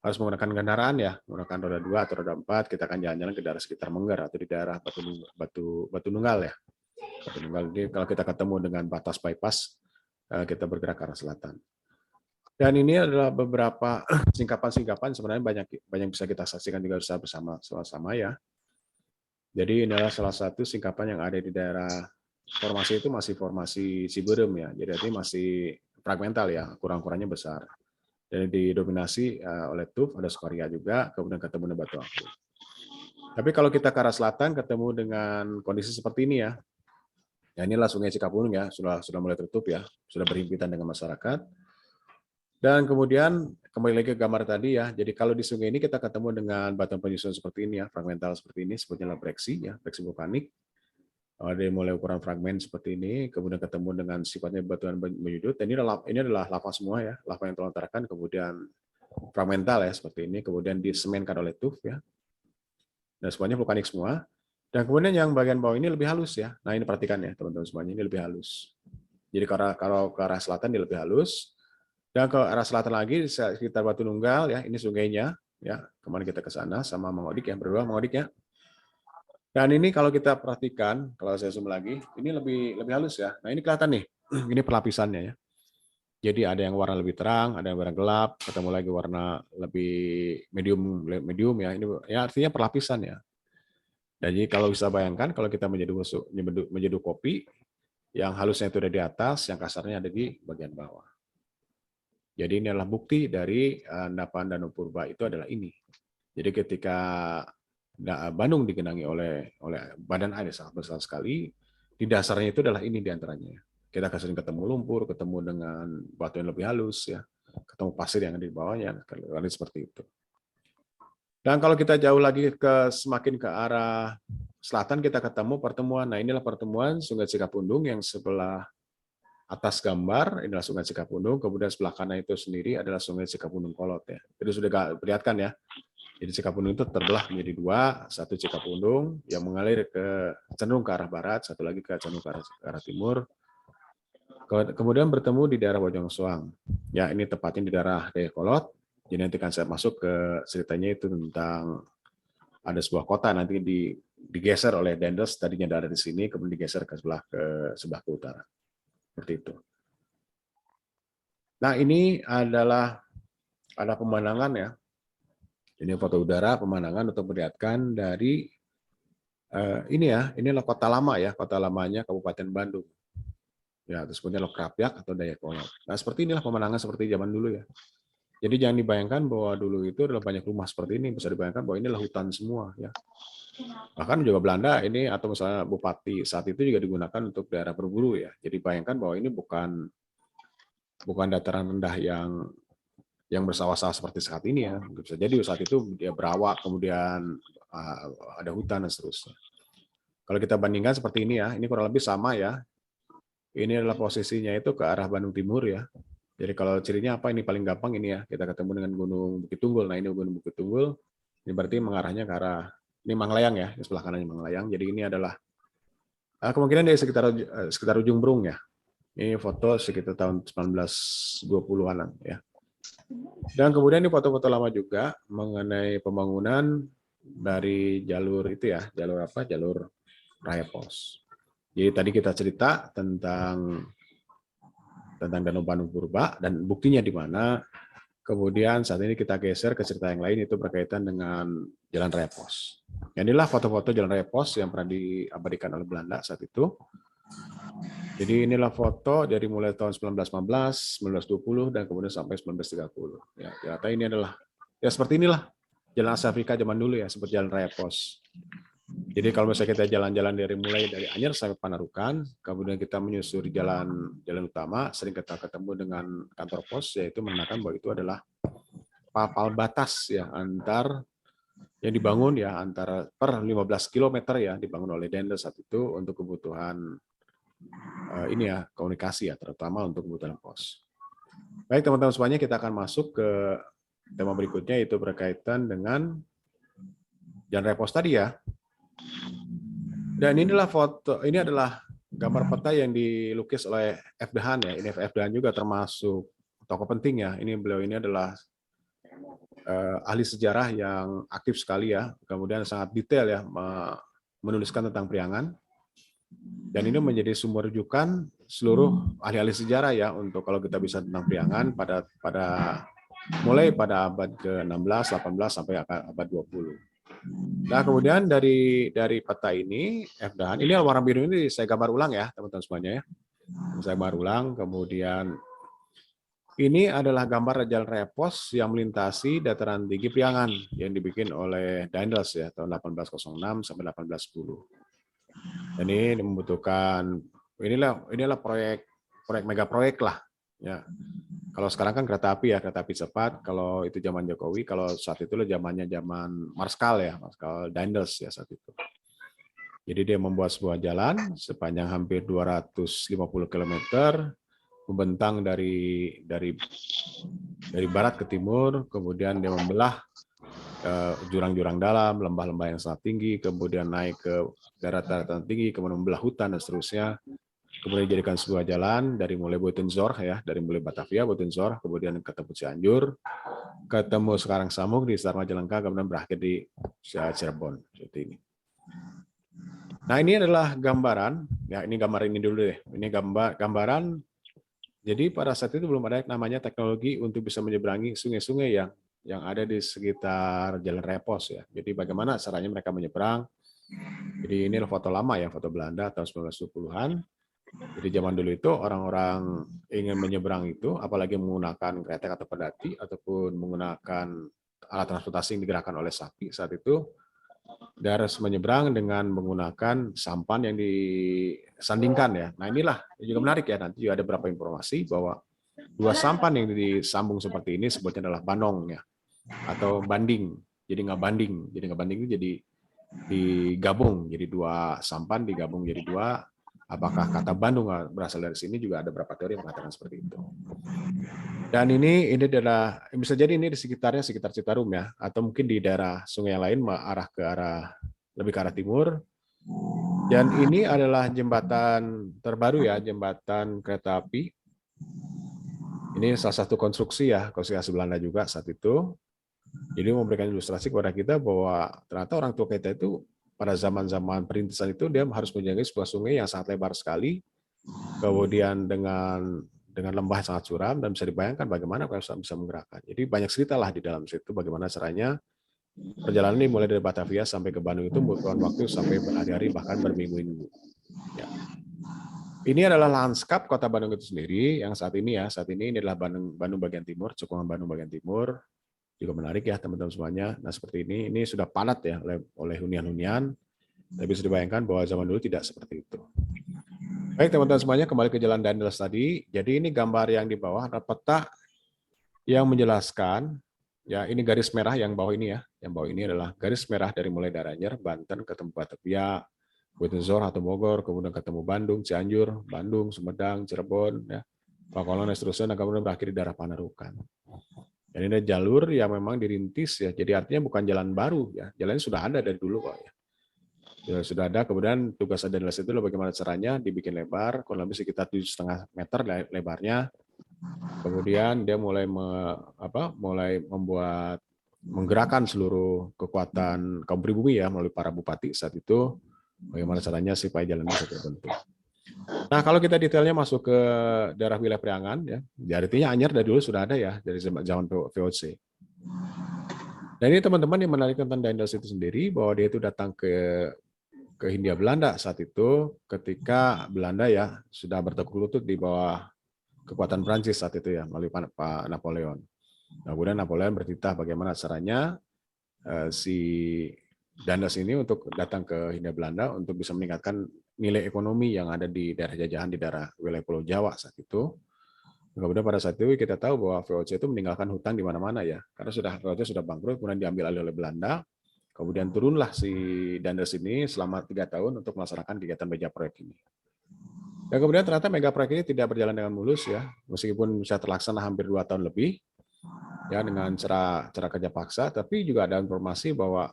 harus menggunakan kendaraan ya, menggunakan roda 2 atau roda 4, kita akan jalan-jalan ke daerah sekitar Mengger atau di daerah Batu Nunggal ya. Batu Nunggal ini kalau kita ketemu dengan batas bypass, kita bergerak ke arah selatan. Dan ini adalah beberapa singkapan-singkapan sebenarnya banyak bisa kita saksikan juga bersama-sama ya. Jadi ini adalah salah satu singkapan yang ada di daerah formasi itu masih formasi Ciberem ya. Jadi ini masih fragmental ya, kurang-kurangnya besar. Dan didominasi oleh tuff, ada skoria juga, kemudian ketemu dengan batu aktif. Tapi kalau kita ke arah selatan ketemu dengan kondisi seperti ini ya. Ya inilah Sungai Cikapundung ya, sudah mulai tertutup ya, sudah berhimpitan dengan masyarakat. Dan kemudian kembali lagi ke gambar tadi ya. Jadi kalau di sungai ini kita ketemu dengan batuan penyusun seperti ini ya, fragmental seperti ini, sebutnya breksi ya, breksi vulkanik. Ada mulai ukuran fragmen seperti ini, kemudian ketemu dengan sifatnya batuan menyudut. Dan ini adalah lava semua ya, lava yang terlontarkan, kemudian fragmental ya seperti ini, kemudian disemenkan oleh tuff ya. Dan semuanya vulkanik semua. Dan kemudian yang bagian bawah ini lebih halus ya. Nah ini perhatikan ya teman-teman semuanya, ini lebih halus. Jadi kalau ke arah selatan dia lebih halus. Dan ke arah selatan lagi sekitar Batu Nunggal ya, ini sungainya ya. Kemarin kita ke sana sama Mang Odik ya, berdua Mang Odik ya. Dan ini kalau kita perhatikan, kalau saya zoom lagi, ini lebih halus ya. Nah ini kelihatan nih, ini pelapisannya ya. Jadi ada yang warna lebih terang, ada yang warna gelap, ketemu lagi warna lebih medium ya. Ini ya artinya perlapisan ya. Jadi kalau bisa bayangkan kalau kita menyeduh kopi, yang halusnya itu ada di atas, yang kasarnya ada di bagian bawah. Jadi ini adalah bukti dari endapan Danau Purba itu adalah ini. Jadi ketika Bandung digenangi oleh badan air sangat besar sekali, di dasarnya itu adalah ini diantaranya. Kita sering ketemu lumpur, ketemu dengan batu yang lebih halus, ya, ketemu pasir yang ada di bawahnya, seperti itu. Dan kalau kita jauh lagi semakin ke arah selatan, kita ketemu pertemuan. Nah inilah pertemuan Sungai Cikapundung yang sebelah atas gambar, inilah Sungai Cikapundung, kemudian sebelah kanan itu sendiri adalah Sungai Cikapundung Kolot. Ya. Jadi sudah perlihatkan ya. Jadi Cikapundung itu terbelah menjadi dua, satu Cikapundung yang mengalir cenderung ke arah barat, satu lagi cenderung ke arah timur. Kemudian bertemu di daerah Bojongsoang. Ya, ini tepatnya di daerah Dayakolot. Jadi nanti kan saya masuk ke ceritanya itu tentang ada sebuah kota nanti digeser oleh Dendels, tadinya ada di sini, kemudian digeser ke sebelah ke utara. Seperti itu. Nah, ini ada pemandangan ya. Ini foto udara pemandangan untuk melihatkan dari inilah kota lama ya, kota lamanya Kabupaten Bandung. Ya, terus kemudian Krapyak atau Dayakolot. Nah, seperti inilah pemandangan seperti zaman dulu ya. Jadi jangan dibayangkan bahwa dulu itu adalah banyak rumah seperti ini, bisa dibayangkan bahwa inilah hutan semua ya. Bahkan juga Belanda ini atau misalnya bupati saat itu juga digunakan untuk daerah berburu ya. Jadi bayangkan bahwa ini bukan dataran rendah yang bersawah-sawah seperti saat ini ya. Bisa jadi saat itu dia berawak, kemudian ada hutan dan seterusnya. Kalau kita bandingkan seperti ini ya, ini kurang lebih sama ya. Ini adalah posisinya itu ke arah Bandung Timur ya. Jadi kalau cirinya apa, ini paling gampang ini ya, kita ketemu dengan Gunung Bukit Tunggul. Nah ini Gunung Bukit Tunggul, ini berarti mengarahnya ke arah, ini Manglayang ya, di sebelah kanannya Manglayang. Jadi ini adalah kemungkinan dari sekitar ujung Berung ya. Ini foto sekitar tahun 1920-an ya. Dan kemudian ini foto-foto lama juga mengenai pembangunan dari jalur itu ya, jalur Raya Pos. Jadi tadi kita cerita tentang Danau Bandung Purba dan buktinya di mana. Kemudian saat ini kita geser ke cerita yang lain itu berkaitan dengan Jalan Raya Pos. Inilah foto-foto Jalan Raya Pos yang pernah diabadikan oleh Belanda saat itu. Jadi inilah foto dari mulai tahun 1915, 1920 dan kemudian sampai 1930. Ya, ternyata ini adalah ya seperti inilah Jalan Asia Afrika zaman dulu ya, seperti Jalan Raya Pos. Jadi kalau misalnya kita jalan-jalan mulai dari Anyer sampai Panarukan, kemudian kita menyusuri jalan utama, sering kita ketemu dengan kantor pos, yaitu menandakan bahwa itu adalah papan batas ya yang dibangun ya antara per 15 km ya dibangun oleh Dendels saat itu untuk kebutuhan ini ya komunikasi ya, terutama untuk kebutuhan pos. Baik teman-teman semuanya, kita akan masuk ke tema berikutnya, yaitu berkaitan dengan Jalan Raya Pos tadi ya. Dan inilah foto, ini adalah gambar peta yang dilukis oleh F. Dehan ya. Ini F. Dehan juga termasuk tokoh penting ya. Ini beliau ini adalah ahli sejarah yang aktif sekali ya. Kemudian sangat detail ya menuliskan tentang Priangan. Dan ini menjadi sumber rujukan seluruh ahli-ahli sejarah ya untuk kalau kita bisa tentang Priangan mulai pada abad ke-16, 18 sampai abad 20. Nah, kemudian dari peta ini, F. Dehan, ini warna biru ini saya gambar ulang ya, teman-teman semuanya ya. Saya gambar ulang, kemudian ini adalah gambar Jalan Raya Pos yang melintasi dataran tinggi Priangan yang dibikin oleh Dendels ya, tahun 1806 sampai 1810. Dan ini membutuhkan, inilah proyek megaproyek lah. Ya. Kalau sekarang kan kereta api cepat. Kalau itu zaman Jokowi, kalau saat itu zaman Marskal Dendels ya saat itu. Jadi dia membuat sebuah jalan sepanjang hampir 250 km, membentang dari barat ke timur, kemudian dia membelah jurang-jurang dalam, lembah-lembah yang sangat tinggi, kemudian naik ke darat-daratan tinggi, kemudian membelah hutan dan seterusnya. Kemudian dijadikan sebuah jalan dari mulai Buitenzorg ya, dari mulai Batavia, Buitenzorg, kemudian ketemu Cianjur, ketemu sekarang Samuk di Setar Majalengka, kemudian berakhir di Cirebon seperti ini. Nah, ini adalah gambaran, ya ini gambar ini dulu deh. Ini gambaran. Jadi pada saat itu belum ada namanya teknologi untuk bisa menyeberangi sungai-sungai yang ada di sekitar Jalan Raya Pos ya. Jadi bagaimana caranya mereka menyeberang? Jadi ini foto lama ya, foto Belanda tahun 1920-an. Jadi zaman dulu itu orang-orang ingin menyeberang itu, apalagi menggunakan kereta atau pedati, ataupun menggunakan alat transportasi yang digerakkan oleh sapi saat itu, dia harus menyeberang dengan menggunakan sampan yang disandingkan ya. Nah inilah juga menarik ya, nanti juga ada beberapa informasi bahwa dua sampan yang disambung seperti ini sebutnya adalah banong ya, atau banding. Jadi nggak banding itu jadi digabung, jadi dua sampan digabung jadi dua. Apakah kata Bandung berasal dari sini, juga ada beberapa teori yang mengatakan seperti itu. Dan ini adalah bisa jadi ini di sekitar Citarum ya, atau mungkin di daerah sungai yang lain lebih ke arah timur. Dan ini adalah jembatan terbaru ya, jembatan kereta api. Ini salah satu konstruksi Belanda juga saat itu. Jadi memberikan ilustrasi kepada kita bahwa ternyata orang tua kita itu pada zaman-zaman perintisan itu dia harus menjaga sebuah sungai yang sangat lebar sekali, kemudian dengan lembah yang sangat curam, dan bisa dibayangkan bagaimana mereka bisa menggerakkan. Jadi banyak cerita lah di dalam situ bagaimana caranya perjalanan ini mulai dari Batavia sampai ke Bandung itu membutuhkan waktu sampai berhari-hari bahkan berminggu-minggu. Ya. Ini adalah lanskap kota Bandung itu sendiri yang saat ini ini adalah Bandung bagian timur, cekungan Bandung bagian timur. Juga menarik ya teman-teman semuanya. Nah seperti ini sudah padat ya oleh hunian-hunian. Tapi bisa dibayangkan bahwa zaman dulu tidak seperti itu. Baik teman-teman semuanya, kembali ke Jalan Daendels tadi. Jadi ini gambar yang di bawah adalah peta yang menjelaskan, ya ini garis merah yang bawah ini ya. Yang bawah ini adalah garis merah dari mulai Daranyer, Banten, ketemu Batavia, Buitenzorg atau Bogor, kemudian ketemu Bandung, Cianjur, Bandung, Sumedang, Cirebon, ya, Pakolon dan seterusnya, dan kemudian berakhir di daerah Panarukan. Dan ini ada jalur yang memang dirintis ya, jadi artinya bukan jalan baru ya, jalannya sudah ada dari dulu kok ya. Sudah ada, kemudian tugas Daendels itu bagaimana caranya dibikin lebar, kurang lebih sekitar 7,5 meter lebarnya. Kemudian dia mulai menggerakkan seluruh kekuatan kaum pribumi ya melalui para bupati saat itu, bagaimana caranya supaya jalan bisa terbentuk. Nah, kalau kita detailnya masuk ke daerah wilayah Priangan, ya, artinya Anyer dari dulu sudah ada ya, dari zaman VOC. Dan ini teman-teman yang menarik tentang Daendels itu sendiri, bahwa dia itu datang ke Hindia Belanda saat itu, ketika Belanda ya sudah bertekuk lutut di bawah kekuatan Prancis saat itu ya, melalui Pak Napoleon. Nah, kemudian Napoleon bertitah bagaimana caranya si Daendels ini untuk datang ke Hindia Belanda untuk bisa meningkatkan nilai ekonomi yang ada di daerah jajahan di daerah wilayah Pulau Jawa saat itu. Kemudian pada saat itu kita tahu bahwa VOC itu meninggalkan hutang di mana-mana ya, karena VOC sudah bangkrut, kemudian diambil alih oleh Belanda. Kemudian turunlah si Daendels ini selama 3 tahun untuk melaksanakan kegiatan mega proyek ini. Dan kemudian ternyata mega proyek ini tidak berjalan dengan mulus ya, meskipun bisa terlaksana hampir 2 tahun lebih ya dengan cara kerja paksa, tapi juga ada informasi bahwa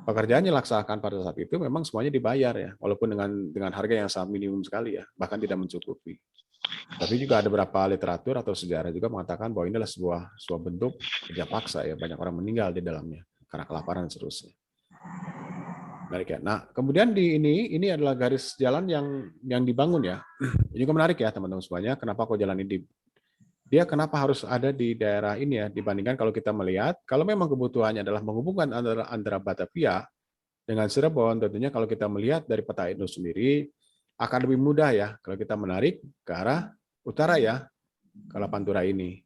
pekerjaan yang dilaksanakan pada saat itu memang semuanya dibayar ya, walaupun dengan harga yang sangat minimum sekali ya, bahkan tidak mencukupi. Tapi juga ada beberapa literatur atau sejarah juga mengatakan bahwa ini adalah sebuah bentuk kerja paksa ya, banyak orang meninggal di dalamnya karena kelaparan dan seterusnya. Menarik ya. Nah, kemudian ini adalah garis jalan yang dibangun ya. Ini juga menarik ya teman-teman semuanya. Kenapa kok jalan ini dia kenapa harus ada di daerah ini ya, dibandingkan kalau kita melihat, kalau memang kebutuhannya adalah menghubungkan antara Batavia dengan Cirebon, tentunya kalau kita melihat dari peta itu sendiri, akan lebih mudah ya, kalau kita menarik ke arah utara ya, ke Pantura ini.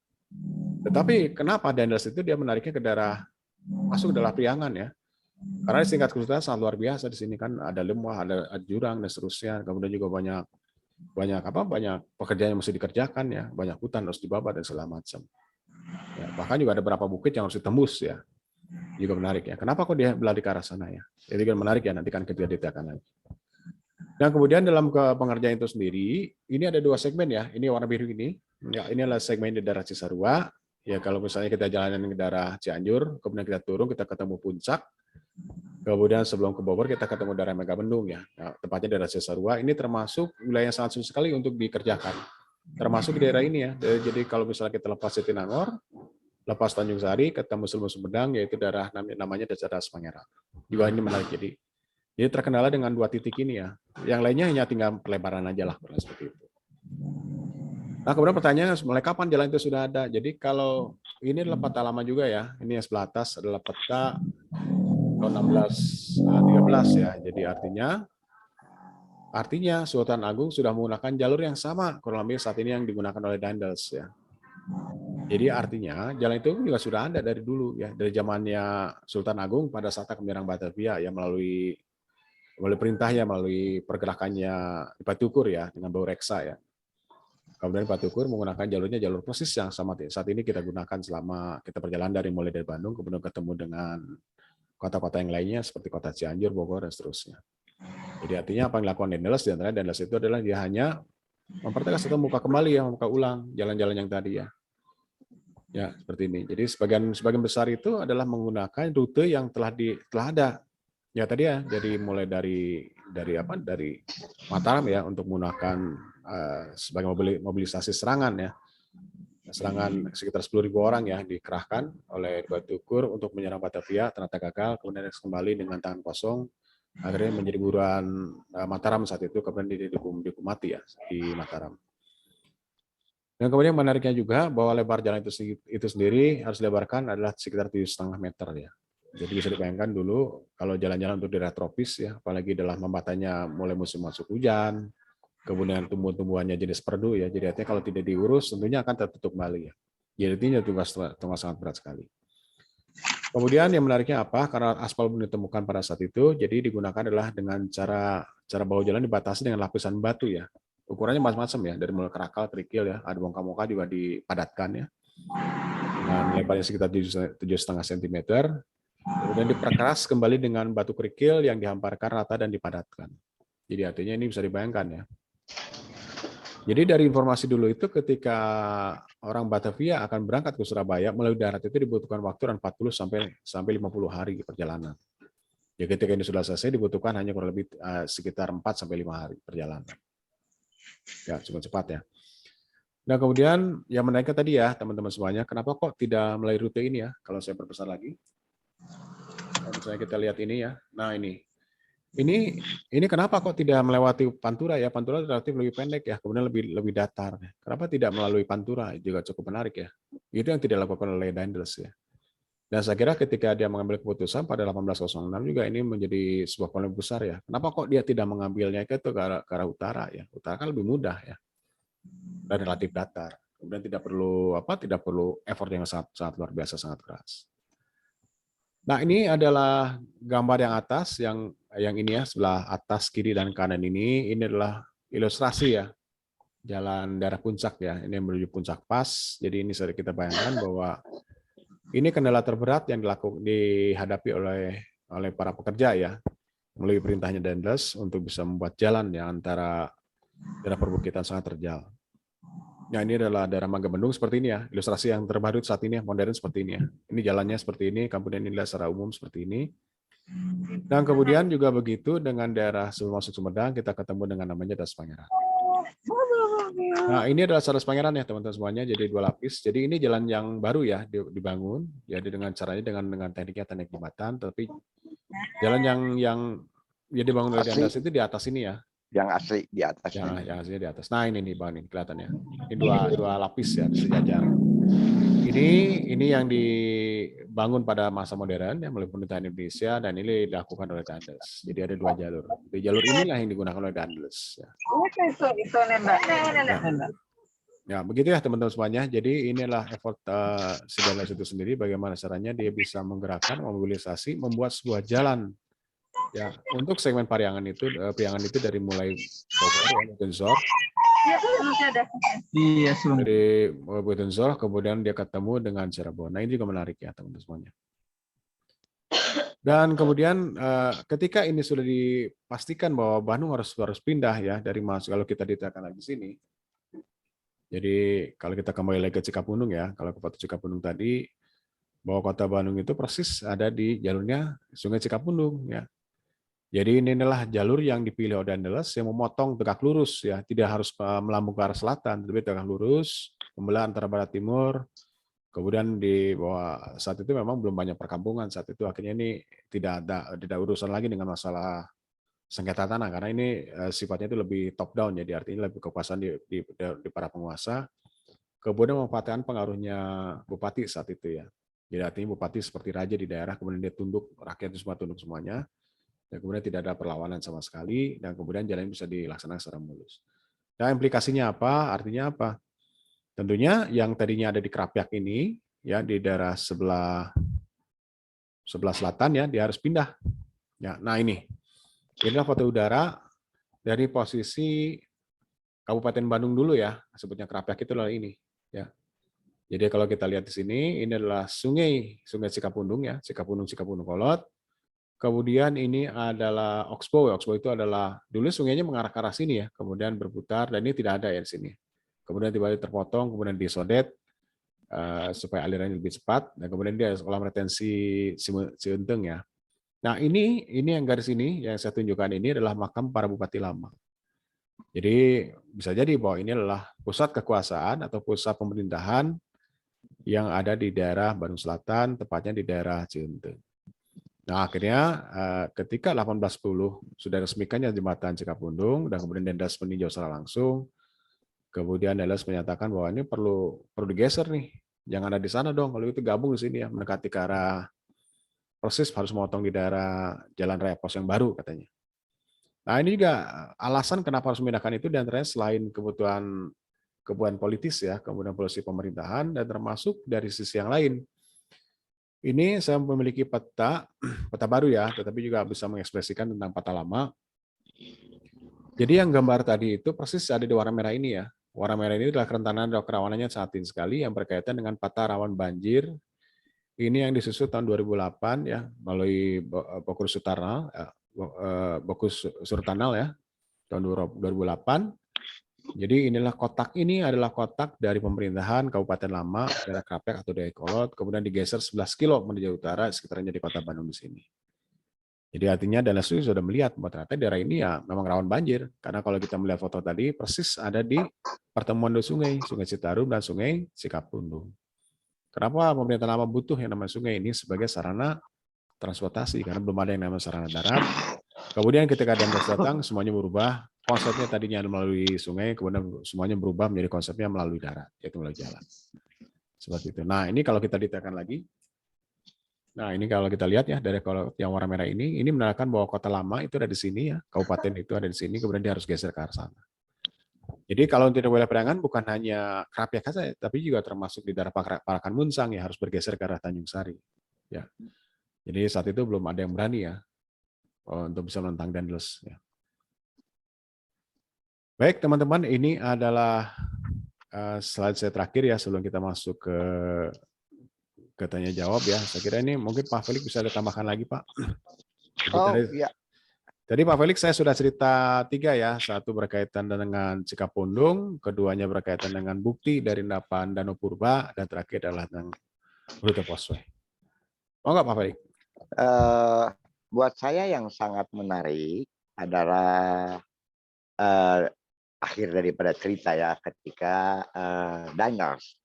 Tetapi kenapa Daendels itu dia menariknya ke daerah, masuk ke daerah Priangan ya, karena tingkat kesulitan sangat luar biasa di sini kan, ada lembah, ada jurang, dan seterusnya, kemudian juga banyak pekerjaan yang mesti dikerjakan ya, banyak hutan harus dibabat dan segala macam. Ya, bahkan juga ada beberapa bukit yang harus ditembus ya. Juga menarik ya. Kenapa kok dia berlari ke arah sana ya? Jadi kan menarik ya, nanti kan kita detailkan lagi. Nah, kemudian dalam pengerjaan itu sendiri, ini ada 2 segmen ya. Ini warna biru ini. Ya, ini adalah segmen di daerah Cisarua. Ya, kalau misalnya kita jalan ke daerah Cianjur, kemudian kita turun, kita ketemu Puncak. Kemudian sebelum ke Bogor, kita ketemu daerah Megabendung ya. Nah, tepatnya daerah Cisarua. Ini termasuk wilayah yang sangat sulit sekali untuk dikerjakan. Termasuk di daerah ini ya. Jadi kalau misalnya kita lepas Jatinangor, lepas Tanjung Sari, ketemu Seluma Sumedang, yaitu daerah namanya daerah Pangeran. Juga ini menarik. Jadi terkendala dengan 2 titik ini ya. Yang lainnya hanya tinggal pelebaran aja lah, seperti itu. Nah, kemudian pertanyaan, mulai kapan jalan itu sudah ada? Jadi kalau ini adalah peta lama juga ya. Ini yang sebelah atas adalah peta tahun 1613 ya. Jadi artinya Sultan Agung sudah menggunakan jalur yang sama kurang lebih saat ini yang digunakan oleh Daendels ya. Jadi artinya jalan itu juga sudah ada dari dulu ya, dari zamannya Sultan Agung pada saat menyerang Batavia ya melalui perintahnya, melalui pergerakannya di Patukur ya, dengan Bau Reksa ya. Kemudian Patukur menggunakan jalur persis yang sama saat ini kita gunakan selama kita berjalan mulai dari Bandung, kemudian ketemu dengan kota-kota yang lainnya seperti kota Cianjur, Bogor, dan seterusnya. Jadi artinya apa yang dilakukan Daendels, di antara Daendels itu adalah dia hanya mempertegas atau membuka kembali ya, membuka ulang jalan-jalan yang tadi ya. Ya, seperti ini. Jadi sebagian besar itu adalah menggunakan rute yang telah ada. Ya tadi ya, jadi mulai dari Mataram ya untuk menggunakan sebagai mobilisasi serangan ya. Serangan sekitar 10.000 orang ya dikerahkan oleh Batukur untuk menyerang Batavia, ternyata gagal, kemudian kembali dengan tangan kosong, akhirnya menjadi buruan Mataram saat itu, kemudian dihukum mati ya di Mataram. Dan kemudian menariknya juga bahwa lebar jalan itu sendiri harus dilebarkan adalah sekitar 7,5 meter ya. Jadi bisa dibayangkan dulu kalau jalan-jalan untuk daerah tropis ya, apalagi dalam membatanya mulai musim masuk hujan, kemudian tumbuh-tumbuhannya jenis perdu ya, jadi artinya kalau tidak diurus tentunya akan tertutup kembali ya. Jadi ini juga sangat berat sekali. Kemudian yang menariknya apa? Karena aspal belum ditemukan pada saat itu, jadi digunakan adalah dengan cara bawah jalan dibatasi dengan lapisan batu ya. Ukurannya macam-macam ya, dari mulai kerakal, kerikil ya, ada bongkah-bongkah juga dipadatkan ya. Dengan lebarnya sekitar 7,5 cm. Kemudian diperkeras kembali dengan batu kerikil yang dihamparkan rata dan dipadatkan. Jadi artinya ini bisa dibayangkan ya. Jadi dari informasi dulu itu ketika orang Batavia akan berangkat ke Surabaya melalui darat itu dibutuhkan waktu 40 sampai 50 hari perjalanan. Ya ketika ini sudah selesai dibutuhkan hanya kurang lebih sekitar 4 sampai 5 hari perjalanan. Ya, cukup cepat ya. Nah, kemudian yang menaikkan tadi ya, teman-teman semuanya, kenapa kok tidak melalui rute ini ya? Kalau saya berbesar lagi. Kalau misalnya kita lihat ini ya. Nah, ini kenapa kok tidak melewati Pantura ya? Pantura relatif lebih pendek ya, kemudian lebih datar. Kenapa tidak melalui Pantura? Juga cukup menarik ya. Itu yang tidak dilakukan oleh Daendels ya. Dan saya kira ketika dia mengambil keputusan pada 1806 juga ini menjadi sebuah polemik besar ya. Kenapa kok dia tidak mengambilnya ke arah utara ya? Utara kan lebih mudah ya. Dan relatif datar. Kemudian tidak perlu effort yang sangat luar biasa, sangat keras. Nah, ini adalah gambar yang atas, yang ini ya, sebelah atas, kiri, dan kanan ini adalah ilustrasi ya, jalan daerah puncak ya, ini menuju puncak pas. Jadi ini sudah kita bayangkan bahwa ini kendala terberat yang dihadapi oleh para pekerja ya, melalui perintahnya Daendels untuk bisa membuat jalan ya antara daerah perbukitan sangat terjal. Nah, ini adalah daerah Megabendung seperti ini ya, ilustrasi yang terbaru saat ini modern seperti ini ya. Ini jalannya seperti ini, kemudian inilah secara umum seperti ini. Dan kemudian juga begitu dengan daerah sebelum masuk Sumedang, kita ketemu dengan namanya Das Pangeran. Nah, ini adalah Saras Pangeran ya teman-teman semuanya, jadi 2 lapis. Jadi ini jalan yang baru ya dibangun, jadi dengan caranya dengan teknik jembatan, tapi jalan yang dibangun oleh Daendels itu di atas ini ya. Yang asli di atas. Yang aslinya di atas. Nah ini bang, ini kelihatannya. Ini dua lapis ya sejajar. Ini yang dibangun pada masa modern yang melalui pemerintahan Indonesia dan ini dilakukan oleh Daendels. Jadi ada 2 jalur. Di jalur inilah yang digunakan oleh Daendels. Ya. Ya, begitu ya teman-teman semuanya. Jadi inilah effort si Daendels itu sendiri, bagaimana caranya dia bisa menggerakkan, memobilisasi, membuat sebuah jalan. Ya, untuk segmen Priangan itu dari mulai Bogor, Bogor, dari Bogor, kemudian dia ketemu dengan Cirebon. Nah, ini juga menarik ya teman-teman semuanya. Dan kemudian ketika ini sudah dipastikan bahwa Bandung harus pindah ya dari kalau kita ditekan lagi sini. Jadi kalau kita kembali lagi ke Cikapundung ya, kalau ke foto Cikapundung tadi, bahwa kota Bandung itu persis ada di jalurnya Sungai Cikapundung ya. Jadi ini adalah jalur yang dipilih oleh Andalas yang memotong tegak lurus ya, tidak harus melambung ke arah selatan, tapi tegak lurus, membelah antara barat timur. Kemudian di bawah saat itu memang belum banyak perkampungan, saat itu akhirnya ini tidak urusan lagi dengan masalah sengketa tanah karena ini sifatnya itu lebih top down, jadi artinya lebih kekuasaan di para penguasa. Kemudian memanfaatkan pengaruhnya bupati saat itu ya. Jadi artinya bupati seperti raja di daerah, kemudian dia tunduk, rakyat itu semua tunduk semuanya, dan kemudian tidak ada perlawanan sama sekali, dan kemudian jalan bisa dilaksanakan secara mulus. Nah, implikasinya apa? Artinya apa? Tentunya yang tadinya ada di Krapyak ini, ya di daerah sebelah selatan ya, dia harus pindah. Ya, nah inilah foto udara dari posisi Kabupaten Bandung dulu ya, sebutnya Krapyak itu adalah ini. Ya. Jadi kalau kita lihat di sini, ini adalah Sungai Cikapundung ya, Cikapundung Kolot. Kemudian ini adalah Oxbow. Oxbow itu adalah dulu sungainya mengarah ke arah sini ya, kemudian berputar dan ini tidak ada ya di sini. Kemudian tiba-tiba terpotong, kemudian disodet supaya alirannya lebih cepat. Dan kemudian dia kolam retensi Ciunteng ya. Nah ini yang garis ini yang saya tunjukkan ini adalah makam para bupati lama. Jadi bisa jadi bahwa ini adalah pusat kekuasaan atau pusat pemerintahan yang ada di daerah Bandung Selatan, tepatnya di daerah Ciunteng. Nah, akhirnya ketika 1810 sudah resmikannya jembatan Cikapundung dan kemudian Dendas meninjau secara langsung, kemudian Dendas menyatakan bahwa ini perlu digeser nih, jangan ada di sana dong, kalau itu gabung di sini ya, mendekati ke arah persis harus memotong di daerah Jalan Raya Pos yang baru katanya. Nah, ini juga alasan kenapa harus memindahkan itu dan antaranya selain kebutuhan politis ya, kemudian polisi pemerintahan dan termasuk dari sisi yang lain. Ini saya memiliki peta baru ya, tetapi juga bisa mengekspresikan tentang peta lama. Jadi yang gambar tadi itu persis ada di warna merah ini ya. Warna merah ini adalah kerentanan atau kerawanannya sangat tinggi sekali yang berkaitan dengan peta rawan banjir. Ini yang disusun tahun 2008 ya melalui Bokus Surtanal ya tahun 2008. Jadi inilah kotak ini adalah kotak dari pemerintahan Kabupaten Lama, daerah Krapyak atau Dayakolot, kemudian digeser 11 kilo menuju utara, sekitarnya di kota Bandung di sini. Jadi artinya Danasui sudah melihat bahwa ternyata daerah ini ya memang rawan banjir. Karena kalau kita melihat foto tadi, persis ada di pertemuan dua sungai, Sungai Citarum dan Sungai Cikapundung. Kenapa pemerintah Lama butuh yang namanya sungai ini sebagai sarana transportasi? Karena belum ada yang namanya sarana darat. Kemudian ketika Dandas datang, semuanya berubah. Konsepnya tadinya melalui sungai, kemudian semuanya berubah menjadi konsepnya melalui darat, yaitu melalui jalan. Seperti itu. Nah, ini kalau kita ditekan lagi. Nah, ini kalau kita lihat ya, dari kalau yang warna merah ini menandakan bahwa kota lama itu ada di sini ya, kabupaten itu ada di sini, kemudian dia harus geser ke arah sana. Jadi kalau tidak wilayah Periangan bukan hanya Krapyak saja, tapi juga termasuk di daerah Parakan Munsang ya harus bergeser ke arah Tanjung Sari. Ya. Jadi saat itu belum ada yang berani ya untuk bisa menentang Dendles. Ya. Baik teman-teman, ini adalah slide saya terakhir ya sebelum kita masuk ke tanya jawab ya. Saya kira ini mungkin Pak Felix bisa ditambahkan lagi Pak. Iya. Tadi Pak Felix saya sudah cerita 3 ya. Satu berkaitan dengan Cikapundung, keduanya berkaitan dengan bukti dari endapan Danau Purba, dan terakhir adalah tentang rute Posway. Mau nggak Pak Felix? Buat saya yang sangat menarik adalah akhir daripada cerita ya, ketika Diners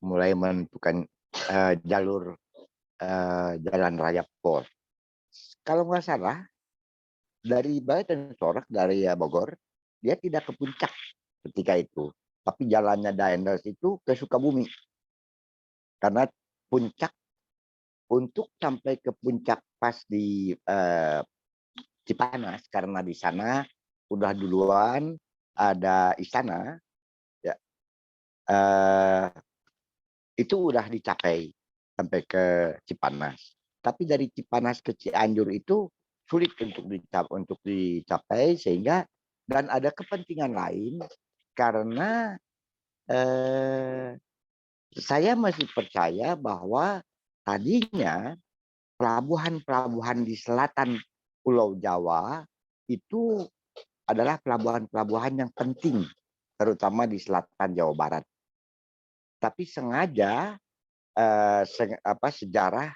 mulai menentukan jalur jalan raya Pos. Kalau nggak salah, dari Barat dan Sorak dari Bogor, dia tidak ke puncak ketika itu. Tapi jalannya Diners itu ke Sukabumi. Karena puncak, untuk sampai ke puncak pas di Cipanas, karena di sana udah duluan ada istana, ya, itu udah dicapai sampai ke Cipanas. Tapi dari Cipanas ke Cianjur itu sulit untuk dicapai, sehingga dan ada kepentingan lain karena saya masih percaya bahwa tadinya pelabuhan-pelabuhan di selatan Pulau Jawa itu adalah pelabuhan-pelabuhan yang penting, terutama di selatan Jawa Barat. Tapi sengaja sejarah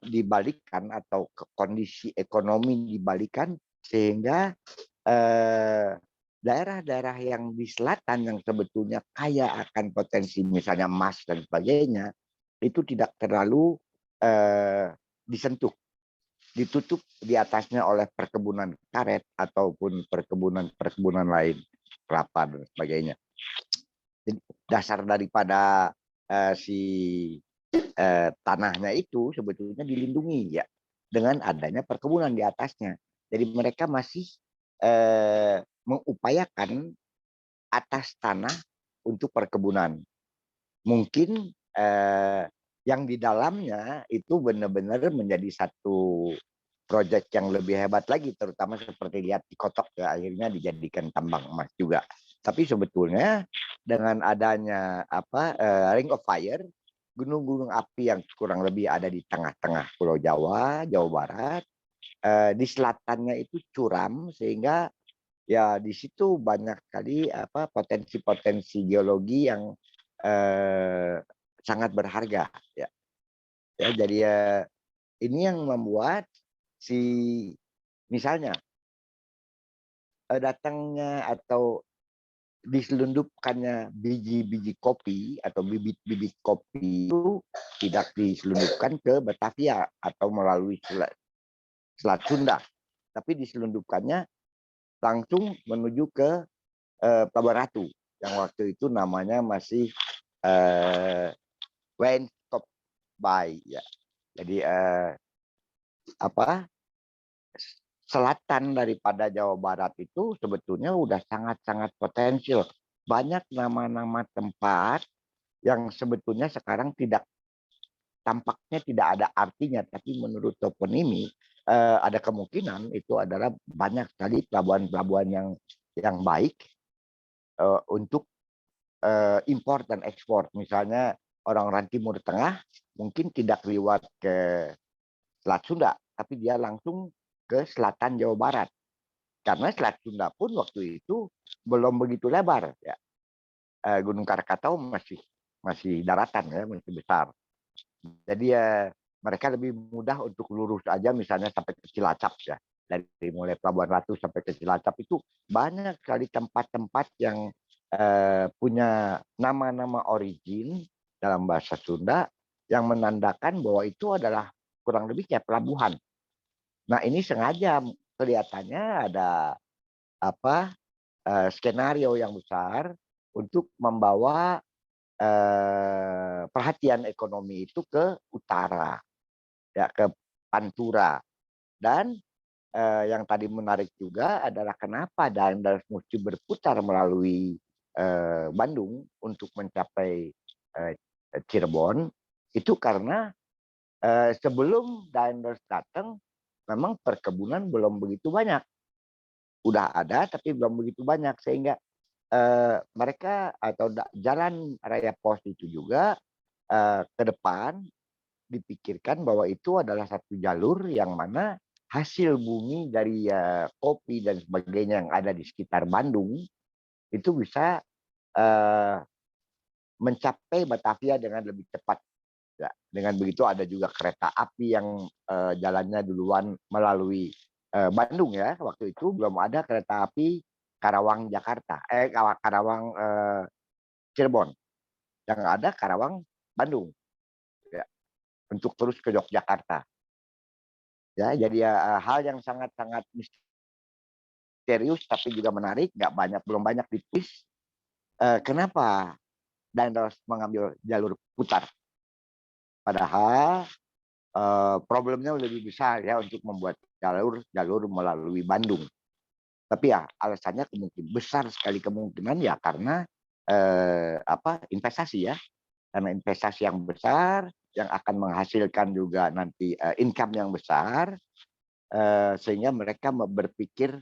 dibalikan atau kondisi ekonomi dibalikan sehingga daerah-daerah yang di selatan yang sebetulnya kaya akan potensi misalnya emas dan sebagainya itu tidak terlalu disentuh, ditutup di atasnya oleh perkebunan karet ataupun perkebunan lain, kelapa dan sebagainya. Jadi dasar daripada si tanahnya itu sebetulnya dilindungi ya dengan adanya perkebunan di atasnya. Jadi mereka masih mengupayakan atas tanah untuk perkebunan. Mungkin yang di dalamnya itu benar-benar menjadi satu proyek yang lebih hebat lagi, terutama seperti lihat di Kotok ya, akhirnya dijadikan tambang emas juga. Tapi sebetulnya dengan adanya Ring of Fire, gunung-gunung api yang kurang lebih ada di tengah-tengah Pulau Jawa, Jawa Barat, di selatannya itu curam sehingga ya di situ banyak sekali potensi-potensi geologi yang sangat berharga ya. Ya jadi ini yang membuat si misalnya datangnya atau diselundupkannya biji-biji kopi atau bibit-bibit kopi itu tidak diselundupkan ke Batavia atau melalui Selat Sunda, tapi diselundupkannya langsung menuju ke Pelabuhan Ratu yang waktu itu namanya masih Wainscop Bay ya. Jadi selatan daripada Jawa Barat itu sebetulnya udah sangat-sangat potensial. Banyak nama-nama tempat yang sebetulnya sekarang tampaknya tidak ada artinya, tapi menurut toponimi ada kemungkinan itu adalah banyak sekali pelabuhan-pelabuhan yang baik untuk impor dan ekspor. Misalnya orang-orang Timur Tengah mungkin tidak lewat ke Selat Sunda, tapi dia langsung ke selatan Jawa Barat. Karena Selat Sunda pun waktu itu belum begitu lebar. Ya. Gunung Krakatau masih daratan, ya, masih besar. Jadi mereka lebih mudah untuk lurus aja misalnya sampai ke Cilacap. Ya. Dari mulai Pelabuhan Ratu sampai ke Cilacap itu banyak sekali tempat-tempat yang punya nama-nama origin dalam bahasa Sunda yang menandakan bahwa itu adalah kurang lebih kayak pelabuhan. Nah ini sengaja kelihatannya ada skenario yang besar untuk membawa perhatian ekonomi itu ke utara, ya ke Pantura. Dan yang tadi menarik juga adalah kenapa Daendels mesti berputar melalui Bandung untuk mencapai Cirebon, itu karena sebelum Daendels datang memang perkebunan belum begitu banyak. Udah ada tapi belum begitu banyak sehingga mereka atau jalan raya pos itu juga ke depan dipikirkan bahwa itu adalah satu jalur yang mana hasil bumi dari kopi dan sebagainya yang ada di sekitar Bandung itu bisa mencapai Batavia dengan lebih cepat. Ya, dengan begitu ada juga kereta api yang jalannya duluan melalui Bandung ya. Waktu itu belum ada kereta api Karawang Jakarta, Karawang Cirebon. Yang ada Karawang Bandung. Ya, untuk terus ke Yogyakarta. Ya, jadi hal yang sangat-sangat misterius tapi juga menarik, belum banyak ditulis. Kenapa Daendels mengambil jalur putar? Padahal problemnya lebih besar ya untuk membuat jalur melalui Bandung. Tapi ya alasannya besar sekali kemungkinan ya karena investasi ya, karena investasi yang besar yang akan menghasilkan juga nanti income yang besar sehingga mereka berpikir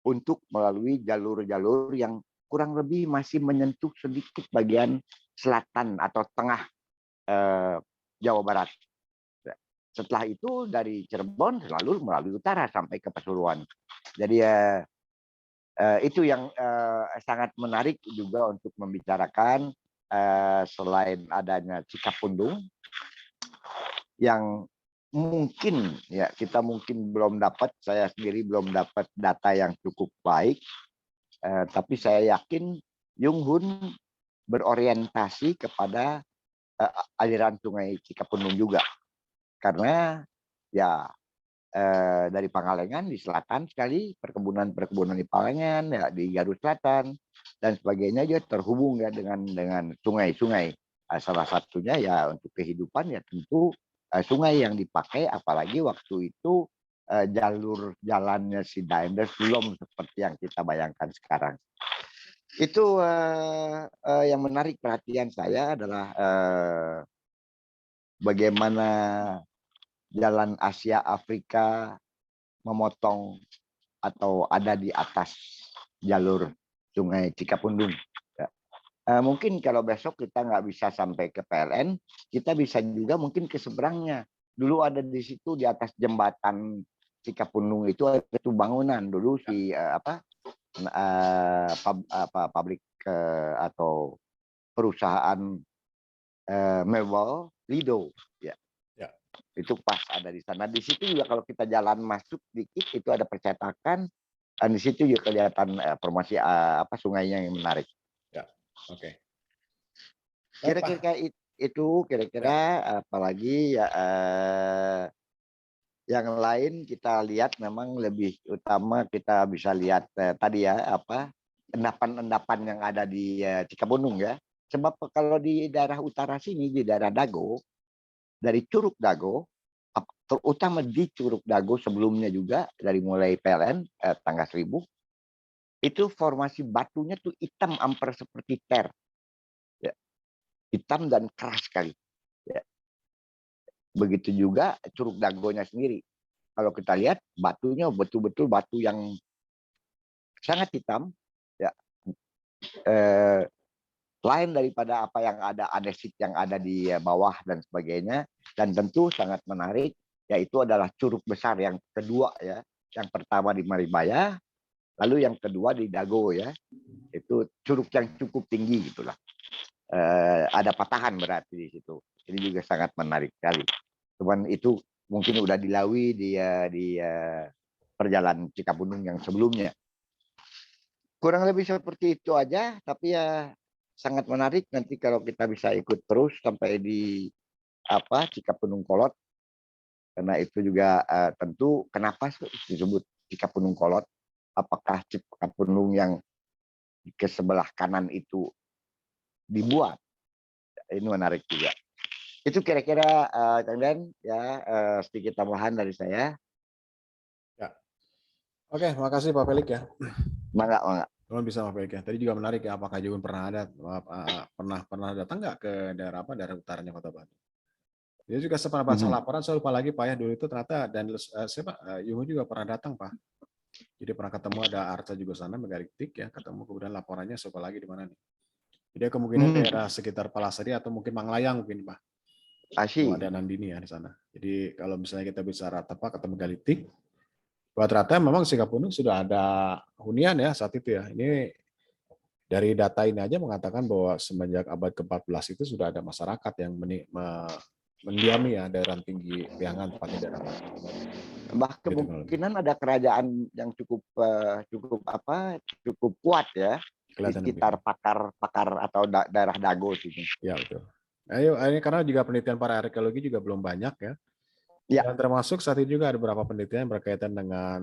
untuk melalui jalur-jalur yang kurang lebih masih menyentuh sedikit bagian selatan atau tengah Jawa Barat. setelah itu dari Cirebon lalu melalui utara sampai ke Pasuruan. Jadi itu yang sangat menarik juga untuk membicarakan selain adanya Cikapundung yang mungkin ya kita mungkin belum dapat, saya sendiri belum dapat data yang cukup baik, tapi saya yakin Yung Hun berorientasi kepada aliran Sungai Cikapundung juga, karena ya dari Pangalengan di selatan sekali, perkebunan di Pangalengan ya di Garut Selatan dan sebagainya juga terhubung ya dengan sungai-sungai. Salah satunya ya untuk kehidupan ya tentu sungai yang dipakai, apalagi waktu itu jalur jalannya si Daendels belum seperti yang kita bayangkan sekarang. Itu yang menarik perhatian saya adalah bagaimana jalan Asia Afrika memotong atau ada di atas jalur Sungai Cikapundung. Mungkin kalau besok kita nggak bisa sampai ke PLN, kita bisa juga mungkin ke seberangnya. Dulu ada di situ di atas jembatan Cikapundung itu ada bangunan dulu si pabrik atau perusahaan mebel Lido ya. Itu pas ada di sana. Di situ juga kalau kita jalan masuk dikit itu ada percetakan. Dan di situ juga kelihatan formasi sungainya yang menarik. Ya, oke. Kira-kira itu kira-kira apalagi ya yang lain kita lihat memang lebih utama kita bisa lihat tadi ya endapan-endapan yang ada di Cikapundung ya. Sebab kalau di daerah utara sini di daerah Dago dari Curug Dago, terutama di Curug Dago sebelumnya juga dari mulai PLN tangga 1000 itu formasi batunya tuh hitam hampir seperti ter, ya. Hitam dan keras sekali. Ya. Begitu juga Curug Dagonya sendiri. Kalau kita lihat batunya betul-betul batu yang sangat hitam, ya. Lain daripada apa yang ada andesit yang ada di bawah dan sebagainya, dan tentu sangat menarik yaitu adalah curug besar yang kedua ya, yang pertama di Maribaya, lalu yang kedua di Dago ya, itu curug yang cukup tinggi gitulah, ada patahan berarti di situ, ini juga sangat menarik sekali. Cuman itu mungkin udah dilalui di perjalanan Cikapundung yang sebelumnya. Kurang lebih seperti itu aja, tapi ya sangat menarik nanti kalau kita bisa ikut terus sampai di Cikapundung Kolot, karena itu juga tentu kenapa disebut Cikapundung Kolot, apakah Cikapundung yang ke sebelah kanan itu dibuat, ini menarik juga. Itu kira-kira Kang Den ya, sedikit tambahan dari saya. Ya. Oke, makasih Pak Felix ya. Mangga. Teman bisa Pak Felix ya. Tadi juga menarik ya, apakah Jun pernah datang nggak ke daerah utaranya Kota Bandung? Dia juga pernah baca laporan, saya lupa lagi Pak ya, dulu itu ternyata dan Yungu juga pernah datang Pak. Jadi pernah ketemu ada Arca juga sana Megalitik ya, ketemu kemudian laporannya siapa lagi di mana nih. Jadi kemungkinan daerah sekitar Palasari atau mungkin Manglayang mungkin Pak. Ada Nandini ya di sana. Jadi kalau misalnya kita bicara tepat atau Megalitik, bahwa ternyata memang Cikapundung sudah ada hunian ya saat itu ya. Ini dari data ini aja mengatakan bahwa semenjak abad ke-14 itu sudah ada masyarakat yang mendiami ya daerah tinggi Priangan, tepatnya daerah Pati. Bahkan kemungkinan ada kerajaan yang cukup kuat ya di sekitar pakar atau daerah Dago sini. Ya betul. Ayo, ini karena juga penelitian para arkeologi juga belum banyak ya. Ya. Dan termasuk saat ini juga ada beberapa penelitian berkaitan dengan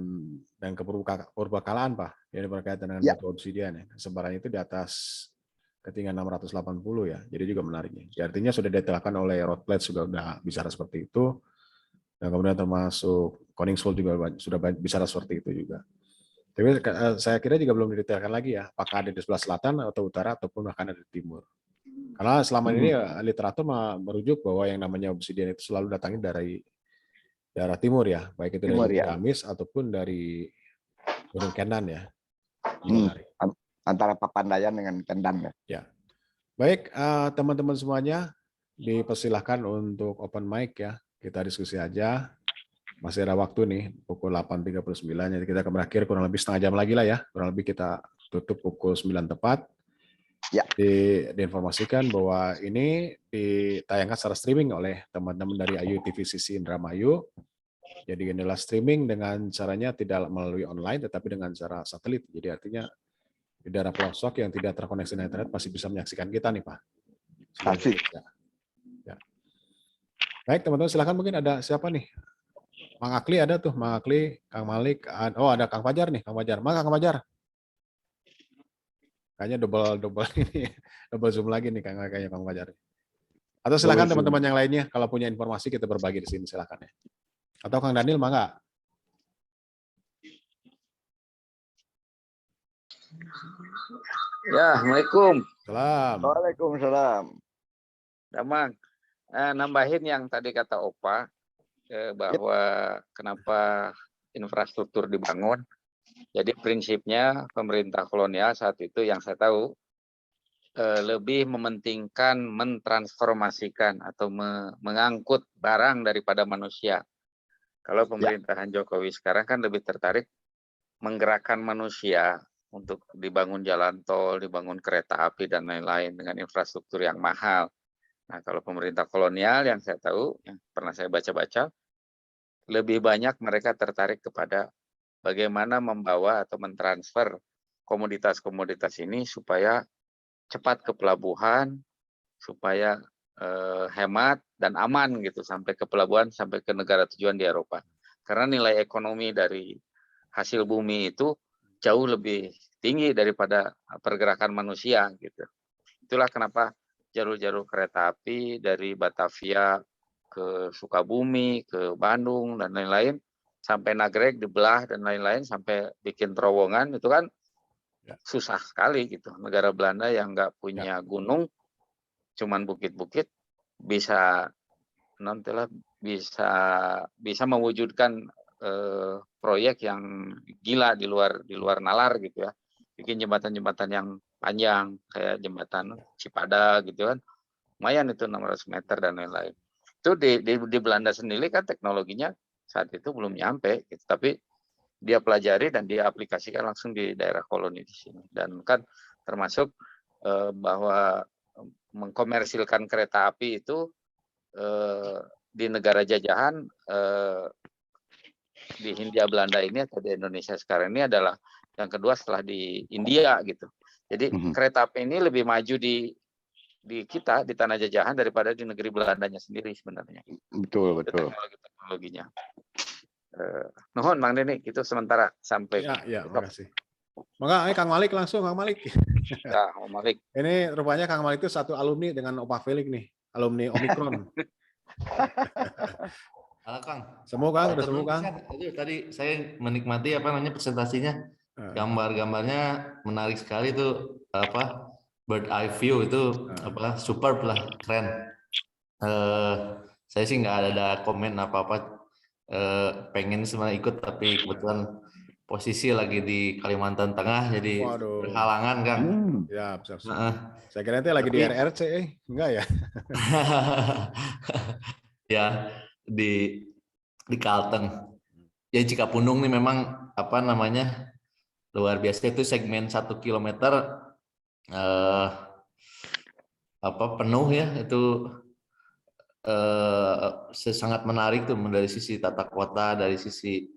kepurbakalaan Pak, yang berkaitan dengan batu obsidian ya. Sebarannya itu di atas ketinggian 680 ya. Jadi juga menariknya. Jadi artinya sudah ditemukan oleh Rothblatt sudah bicara seperti itu. Dan kemudian termasuk Koningsvold juga sudah bicara seperti itu juga. Tapi saya kira juga belum didetailkan lagi ya, apakah ada di sebelah selatan atau utara ataupun bahkan ada di timur. Karena selama ini literatur merujuk bahwa yang namanya obsidian itu selalu datangnya dari daerah timur ya, baik itu dari Gamis ataupun dari Gunung Kendan ya. Antara Papandayan dengan Kendan ya. Ya. Baik, teman-teman semuanya dipersilahkan untuk open mic ya. kita diskusi aja. Masih ada waktu nih, pukul 8.39, jadi kita akan berakhir kurang lebih setengah jam lagi lah ya. Kurang lebih kita tutup pukul 9 tepat. Ya. Diinformasikan bahwa ini ditayangkan secara streaming oleh teman-teman dari Ayu TVCC Indramayu. Jadi inilah streaming dengan caranya tidak melalui online, tetapi dengan cara satelit. Jadi artinya di daerah pelosok yang tidak terkoneksi dengan internet masih bisa menyaksikan kita nih Pak. Asik. Ya. Baik teman-teman, silakan mungkin ada siapa nih? Mang Akli ada tuh, Mang Akli, Kang Malik, oh ada Kang Fajar nih, Kang Fajar. Mang Kang Fajar. Kayaknya double ini, double zoom lagi nih kayaknya Kang Fajar. Atau silakan teman-teman yang lainnya, kalau punya informasi kita berbagi di sini silakan ya. Atau Kang Daniel, mangga. Ya, Assalamualaikum. Salam. Waalaikumsalam. Damang, nambahin yang tadi kata Opa, bahwa kenapa infrastruktur dibangun. Jadi prinsipnya pemerintah kolonial saat itu yang saya tahu lebih mementingkan mentransformasikan atau mengangkut barang daripada manusia. Kalau pemerintahan Jokowi sekarang kan lebih tertarik menggerakkan manusia untuk dibangun jalan tol, dibangun kereta api dan lain-lain dengan infrastruktur yang mahal. Nah, kalau pemerintah kolonial yang saya tahu, yang pernah saya baca-baca, lebih banyak mereka tertarik kepada bagaimana membawa atau mentransfer komoditas-komoditas ini supaya cepat ke pelabuhan, supaya hemat dan aman gitu sampai ke pelabuhan, sampai ke negara tujuan di Eropa. Karena nilai ekonomi dari hasil bumi itu jauh lebih tinggi daripada pergerakan manusia gitu. Itulah kenapa jalur-jalur kereta api dari Batavia ke Sukabumi, ke Bandung dan lain-lain sampai Nagreg dibelah dan lain-lain sampai bikin terowongan itu kan susah sekali gitu. Negara Belanda yang nggak punya gunung, cuman bukit-bukit bisa nantilah bisa mewujudkan proyek yang gila di luar nalar gitu ya, bikin jembatan-jembatan yang panjang kayak jembatan Cipada gitu kan, lumayan itu 600 meter dan lain-lain. Itu di Belanda sendiri kan teknologinya saat itu belum nyampe gitu, tapi dia pelajari dan dia aplikasikan langsung di daerah koloni di sini. Dan kan termasuk bahwa mengkomersilkan kereta api itu di negara jajahan di Hindia Belanda ini atau di Indonesia sekarang ini adalah yang kedua setelah di India gitu. Jadi kereta api ini lebih maju di kita di tanah jajahan daripada di negeri Belandanya sendiri sebenarnya. Betul. Teknologinya. Nuhun Mang Deni itu sementara sampai. Ya, terima kasih. Maka Kang Malik langsung, Kang Malik. Ya, Om Malik. Ini rupanya Kang Malik itu satu alumni dengan Opa Felix nih, alumni Omikron. Halo Kang. Semua Kang, udah semua Kang. Itu tadi saya menikmati presentasinya. Gambar-gambarnya menarik sekali tuh, bird eye view itu superb lah, keren. Saya sih nggak ada komen apa-apa, pengen sebenarnya ikut tapi kebetulan posisi lagi di Kalimantan Tengah jadi berhalangan Kang. Ya, besar. Saya kira itu lagi di RRC, enggak ya? Ya di Kalteng. Ya Cikapundung nih memang luar biasa, itu segmen 1 kilometer penuh ya, itu sangat menarik tuh dari sisi tata kota, dari sisi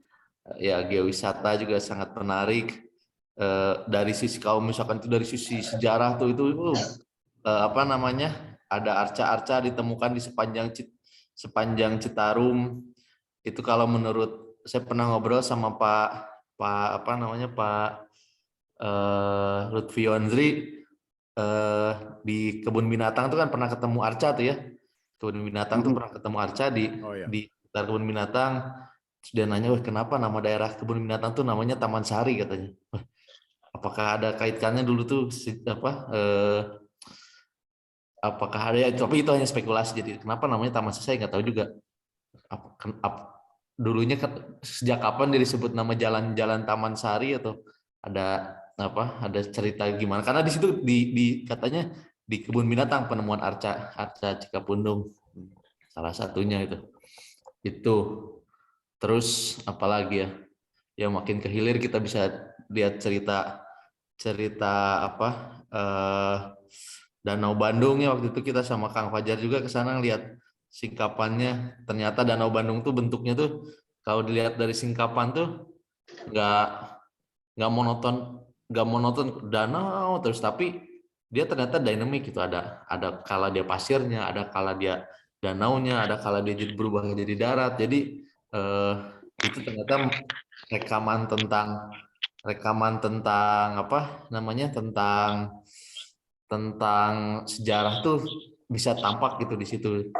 ya geowisata juga sangat menarik, dari sisi kalau misalkan itu dari sisi sejarah tuh itu ada arca-arca ditemukan di sepanjang Citarum. Itu kalau menurut saya pernah ngobrol sama Pak Lutfi Onzri, di kebun binatang tuh kan pernah ketemu arca tuh ya. Kebun binatang tuh pernah ketemu arca di sekitar kebun binatang. Terus dia nanya, kenapa nama daerah kebun binatang tuh namanya Taman Sari katanya. Apakah ada kaitannya dulu tuh apakah ada, tapi itu hanya spekulasi. Jadi kenapa namanya Taman Sari saya nggak tahu juga. Dulunya sejak kapan disebut nama jalan-jalan Taman Sari, atau ada cerita gimana? Karena di situ katanya di kebun binatang penemuan arca Cikapundung salah satunya itu. Itu. Terus apalagi ya? Ya makin ke hilir kita bisa lihat cerita apa Danau Bandung ya, waktu itu kita sama Kang Fajar juga ke sana lihat singkapannya. Ternyata Danau Bandung tuh bentuknya tuh kalau dilihat dari singkapan tuh nggak nggak monoton danau terus, tapi dia ternyata dinamik gitu. Ada kala dia pasirnya, ada kala dia danaunya, ada kala dia jadi berubah jadi darat. Jadi itu ternyata rekaman tentang apa namanya, tentang sejarah tuh bisa tampak gitu di situ.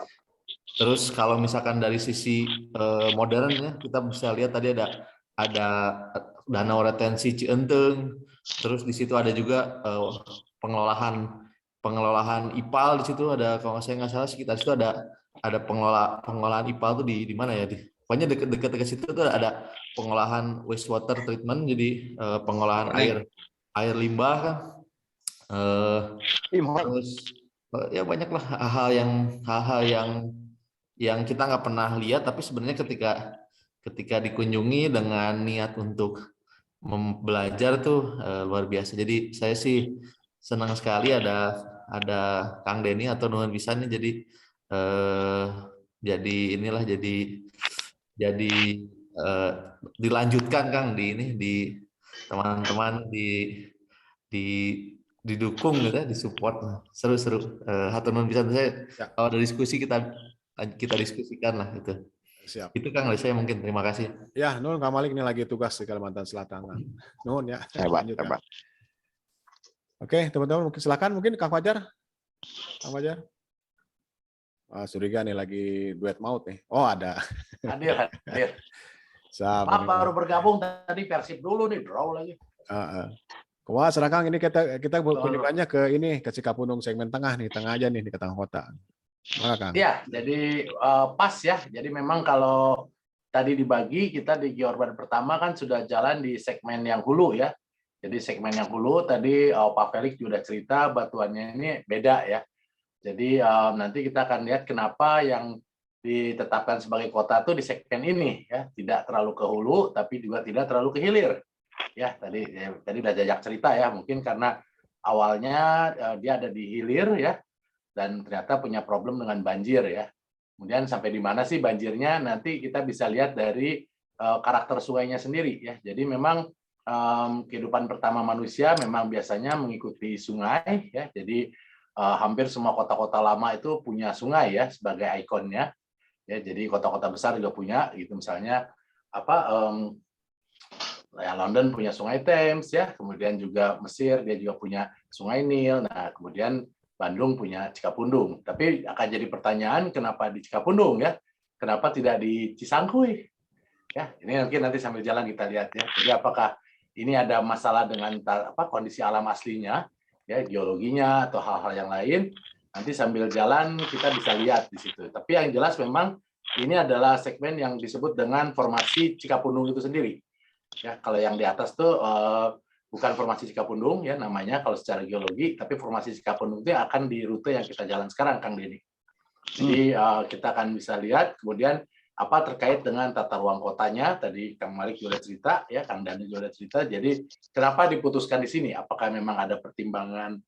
Terus kalau misalkan dari sisi modern ya, kita bisa lihat tadi ada danau retensi Cienteng, terus di situ ada juga pengelolaan IPAL. Di situ ada, kalau saya nggak salah sekitar situ ada pengelolaan IPAL tuh di mana ya, pokoknya dekat situ tuh ada pengolahan wastewater treatment, jadi pengolahan air limbah kan. Terus ya banyaklah hal-hal yang kita nggak pernah lihat, tapi sebenarnya ketika dikunjungi dengan niat untuk belajar tuh luar biasa. Jadi saya sih senang sekali ada Kang Denny atau Nuhun Pisan nih, jadi inilah jadi dilanjutkan Kang di teman-teman di didukung gitu ya, disupport. Seru-seru. Hatur nuhun pisan. Saya kalau ada diskusi kita diskusikan lah gitu. Siap. Itu Kang dari saya mungkin. Terima kasih. Ya, Nuhun Kang Malik ini lagi tugas di Kalimantan Selatan. Nuhun ya. Hebat, Lanjut, hebat. Oke, teman-teman mungkin silakan, mungkin Kang Fajar. Kang Fajar. Suriga nih lagi duet maut nih. Oh, ada. Hadir. Maaf, baru bergabung tadi Persib dulu nih, draw lagi. Wah, sekarang ini kita kunjungannya ke Cikapundung segmen tengah nih, tengah aja nih di tengah kota. Mana Kang? Iya, jadi pas ya. Jadi memang kalau tadi dibagi, kita di Georban pertama kan sudah jalan di segmen yang hulu ya. Jadi segmen yang hulu tadi Pak Felix juga cerita batuannya ini beda ya. Jadi nanti kita akan lihat kenapa yang ditetapkan sebagai kota itu di segmen ini ya, tidak terlalu ke hulu tapi juga tidak terlalu ke hilir. Ya, tadi udah jajak cerita ya, mungkin karena awalnya dia ada di hilir ya, dan ternyata punya problem dengan banjir ya. Kemudian sampai di mana sih banjirnya, nanti kita bisa lihat dari karakter sungainya sendiri ya. Jadi memang kehidupan pertama manusia memang biasanya mengikuti sungai ya. Jadi hampir semua kota-kota lama itu punya sungai ya sebagai ikonnya. Ya, jadi kota-kota besar juga punya gitu, misalnya ya London punya sungai Thames ya, kemudian juga Mesir dia juga punya sungai Nil. Nah, kemudian Bandung punya Cikapundung. Tapi akan jadi pertanyaan, kenapa di Cikapundung ya? Kenapa tidak di Cisangkuy? Ya, ini mungkin nanti sambil jalan kita lihat ya. Jadi apakah ini ada masalah dengan kondisi alam aslinya, ya geologinya atau hal-hal yang lain? Nanti sambil jalan kita bisa lihat di situ. Tapi yang jelas memang ini adalah segmen yang disebut dengan formasi Cikapundung itu sendiri. Ya, kalau yang di atas tuh bukan formasi Cikapundung ya namanya kalau secara geologi, tapi formasi Cikapundung itu akan di rute yang kita jalan sekarang, Kang Denny. Jadi kita akan bisa lihat kemudian apa terkait dengan tata ruang kotanya. Tadi Kang Malik juga cerita ya, Kang Dani juga cerita. Jadi kenapa diputuskan di sini? Apakah memang ada pertimbangan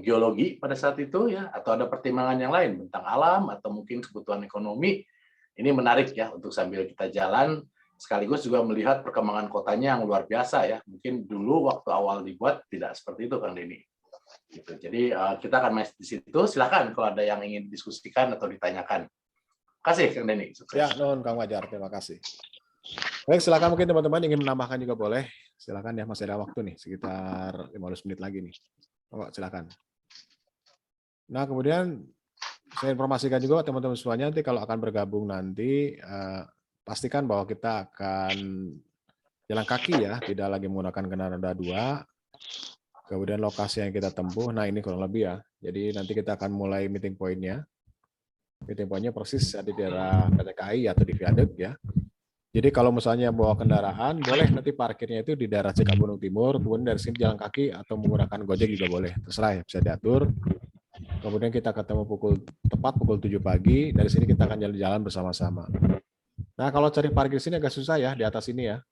geologi pada saat itu ya, atau ada pertimbangan yang lain tentang alam atau mungkin kebutuhan ekonomi? Ini menarik ya untuk sambil kita jalan, sekaligus juga melihat perkembangan kotanya yang luar biasa ya. Mungkin dulu waktu awal dibuat tidak seperti itu, Kang Denny. Gitu. Jadi kita akan main di situ. Silakan kalau ada yang ingin diskusikan atau ditanyakan. Terima kasih, Kang Denny. Sukses. Ya, Nuhun Kang Fajar, terima kasih. Baik, silakan mungkin teman-teman ingin menambahkan juga boleh. Silakan ya, masih ada waktu nih, sekitar 15 menit lagi nih. Oh, silakan. Nah, kemudian saya informasikan juga teman-teman semuanya nanti kalau akan bergabung nanti pastikan bahwa kita akan jalan kaki ya, tidak lagi menggunakan kendaraan roda 2. Kemudian lokasi yang kita tempuh, nah ini kurang lebih ya. Jadi nanti kita akan mulai meeting point-nya. Meeting point-nya persis di daerah PT KAI atau di viaduk ya. Jadi kalau misalnya bawa kendaraan, boleh nanti parkirnya itu di daerah Cikapundung Timur, kemudian dari sini jalan kaki atau menggunakan Gojek juga boleh, terserah ya, bisa diatur. kemudian kita ketemu tepat pukul 7 pagi, dari sini kita akan jalan-jalan bersama-sama. Nah, kalau cari parkir sini agak susah ya, di atas ini ya.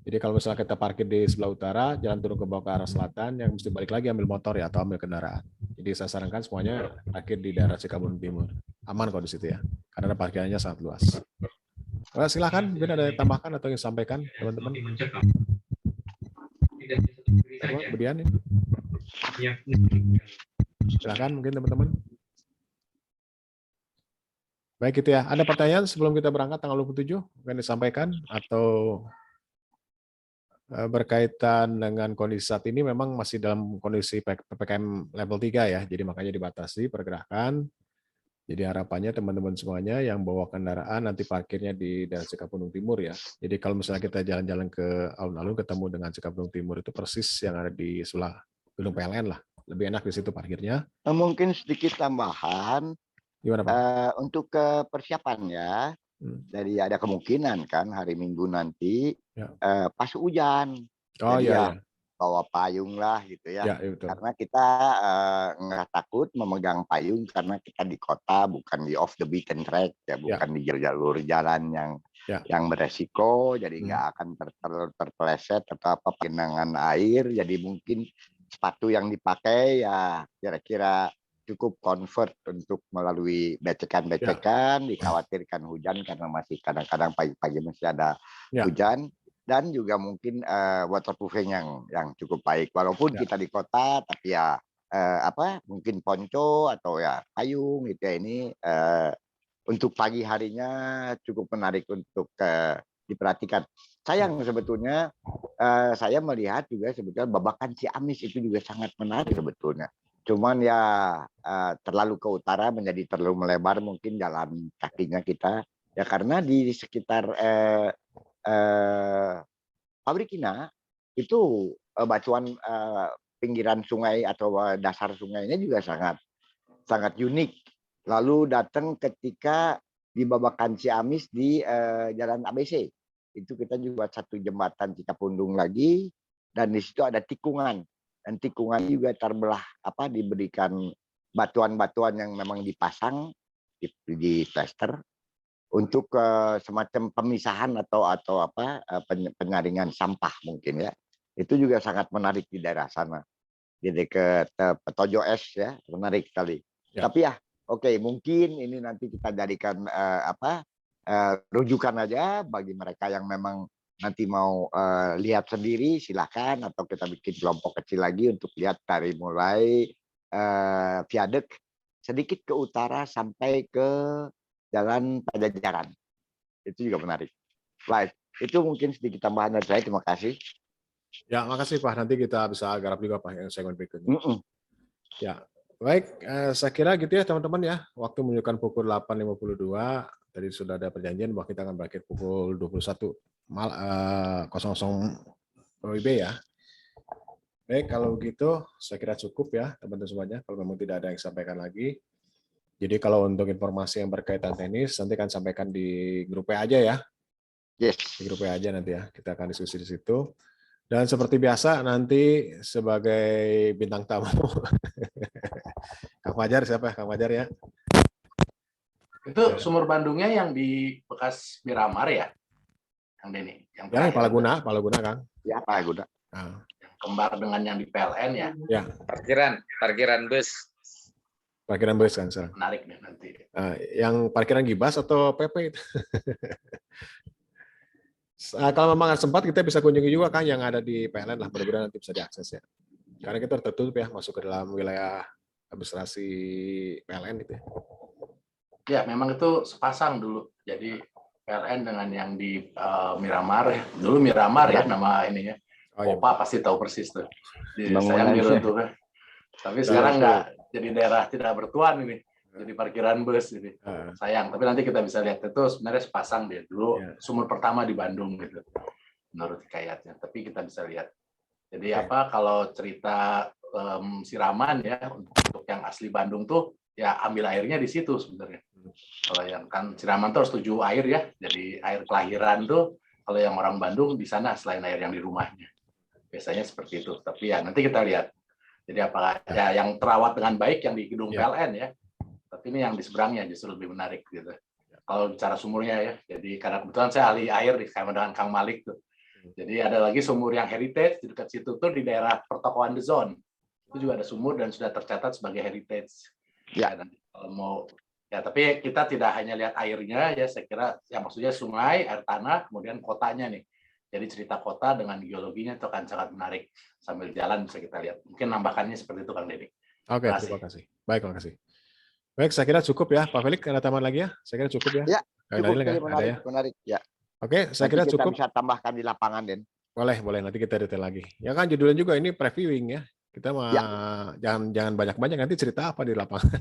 Jadi kalau misalnya kita parkir di sebelah utara, jalan turun ke bawah ke arah selatan, yang mesti balik lagi ambil motor ya, atau ambil kendaraan. Jadi saya sarankan semuanya parkir di daerah Cikapundung Timur. Aman kok di situ ya, karena parkirannya sangat luas. Nah, silakan, mungkin ada yang tambahkan atau yang sampaikan, teman-teman. Kemudian ya. Silakan mungkin teman-teman. Baik itu ya. Ada pertanyaan sebelum kita berangkat tanggal 27? Mungkin disampaikan atau berkaitan dengan kondisi saat ini memang masih dalam kondisi PPKM level 3 ya. Jadi makanya dibatasi pergerakan. Jadi harapannya teman-teman semuanya yang bawa kendaraan nanti parkirnya di daerah Cikapundung Timur ya. Jadi kalau misalnya kita jalan-jalan ke alun-alun ketemu dengan Cikapundung Timur itu persis yang ada di sebelah gedung PLN lah. Lebih enak di situ parkirnya. Mungkin sedikit tambahan. Gimana Pak? Untuk persiapan ya. Dari ada kemungkinan kan hari Minggu nanti pas hujan. Oh iya. Bawa payung lah gitu ya. Betul. Karena kita nggak takut memegang payung karena kita di kota, bukan di off the beaten track ya, bukan di jalur jalan yang beresiko, jadi nggak akan terpeleset atau apa genangan air. Jadi mungkin sepatu yang dipakai ya kira-kira cukup comfort untuk melalui becekan-becekan, dikhawatirkan hujan karena masih kadang-kadang pagi-pagi masih ada hujan. Dan juga mungkin waterproofing yang cukup baik. Walaupun kita di kota, tapi ya mungkin ponco atau ya payung gitu ya, ini untuk pagi harinya cukup menarik untuk diperhatikan. Sayang sebetulnya saya melihat juga sebetulnya Babakan Ciamis itu juga sangat menarik sebetulnya. Cuman ya terlalu ke utara menjadi terlalu melebar mungkin jalan kakinya kita ya, karena di sekitar pabrik Kina itu batuan pinggiran sungai atau dasar sungainya juga sangat unik. Lalu datang ketika di Babakan Ciamis di Jalan ABC, itu kita juga satu jembatan Cikapundung lagi, dan di situ ada tikungan, dan tikungan juga terbelah diberikan batuan-batuan yang memang dipasang di plaster untuk semacam pemisahan atau penyaringan sampah mungkin ya. Itu juga sangat menarik di daerah sana. Di dekat Petojo Es ya, menarik sekali. Tapi ya oke, mungkin ini nanti kita jadikan rujukan aja bagi mereka yang memang nanti mau lihat sendiri, silakan, atau kita bikin kelompok kecil lagi untuk lihat dari mulai viaduk sedikit ke utara sampai ke Jalan Pajajaran. Itu juga menarik. Baik, itu mungkin sedikit tambahan dari saya. Terima kasih. Ya, makasih Pak. Nanti kita bisa garap juga Pak yang segmen berikutnya. Ya, baik. Saya kira gitu ya teman-teman ya. Waktu menunjukkan pukul 8.52. Tadi sudah ada perjanjian bahwa kita akan berakhir pukul 21.00 WIB ya. Baik, kalau begitu saya kira cukup ya teman-teman semuanya. Kalau memang tidak ada yang disampaikan lagi. Jadi kalau untuk informasi yang berkaitan tenis, nanti akan sampaikan di grup WA aja ya. Yes. Di grup WA aja nanti ya, kita akan diskusi di situ. Dan seperti biasa nanti sebagai bintang tamu, Kang Fajar siapa ya? Kang Fajar ya. Itu sumur Bandungnya yang di bekas Miramar ya? Yang Denny? Yang Palaguna Kang. Ya, Palaguna. Yang kembar dengan yang di PLN ya? Ya. Parkiran bus. Parkiran bus kan, Sir. Menarik nih nanti. Yang parkiran Gibas atau PP itu? Kalau memang sempat kita bisa kunjungi juga kan yang ada di PLN lah, mudah-mudahan nanti bisa diakses ya. Karena kita tertutup ya masuk ke dalam wilayah administrasi PLN gitu ya. Ya, memang itu sepasang dulu. Jadi PLN dengan yang di Miramar ya. Dulu Miramar ya nama ininya. Opa pasti tahu persis tuh. Saya diruntuh. Tapi sekarang enggak. Jadi daerah tidak bertuan ini, jadi parkiran bus ini. Sayang, tapi nanti kita bisa lihat itu sebenarnya sepasang dia dulu sumur pertama di Bandung gitu, menurut hikayatnya. Tapi kita bisa lihat. Jadi kalau cerita siraman ya untuk yang asli Bandung tuh ya ambil airnya di situ sebenarnya. Kalau yang kan siraman tuh harus 7 air ya, jadi air kelahiran tuh kalau yang orang Bandung di sana selain air yang di rumahnya. Biasanya seperti itu. Tapi ya nanti kita lihat. Jadi apakah ya yang terawat dengan baik yang di gedung Ya. PLN ya, tapi ini yang di seberangnya justru lebih menarik gitu. Kalau bicara sumurnya ya, jadi karena kebetulan saya ahli air sama dengan Kang Malik tuh. Jadi ada lagi sumur yang heritage di dekat situ tuh di daerah pertokoan The Zone. Itu juga ada sumur dan sudah tercatat sebagai heritage. Ya. Nanti kalau mau ya, tapi kita tidak hanya lihat airnya ya, saya kira ya maksudnya sungai, air tanah, kemudian kotanya nih. Jadi cerita kota dengan geologinya itu akan sangat menarik. Sambil jalan bisa kita lihat. Mungkin nambahkannya seperti itu Kang Deddy. Oke, terima kasih. Baik, terima kasih. Baik, saya kira cukup ya, Pak Felix. Ada tambahan lagi ya? Saya kira cukup ya. Ya, Kang cukup Daniel sekali, nggak? Ada ya? menarik ya. Oke, saya Nanti kira kita cukup. bisa tambahkan di lapangan, Den. Boleh. Nanti kita detail lagi. Ya kan judulnya juga ini previewing ya. Kita mah Ya. jangan banyak-banyak nanti cerita apa di lapangan.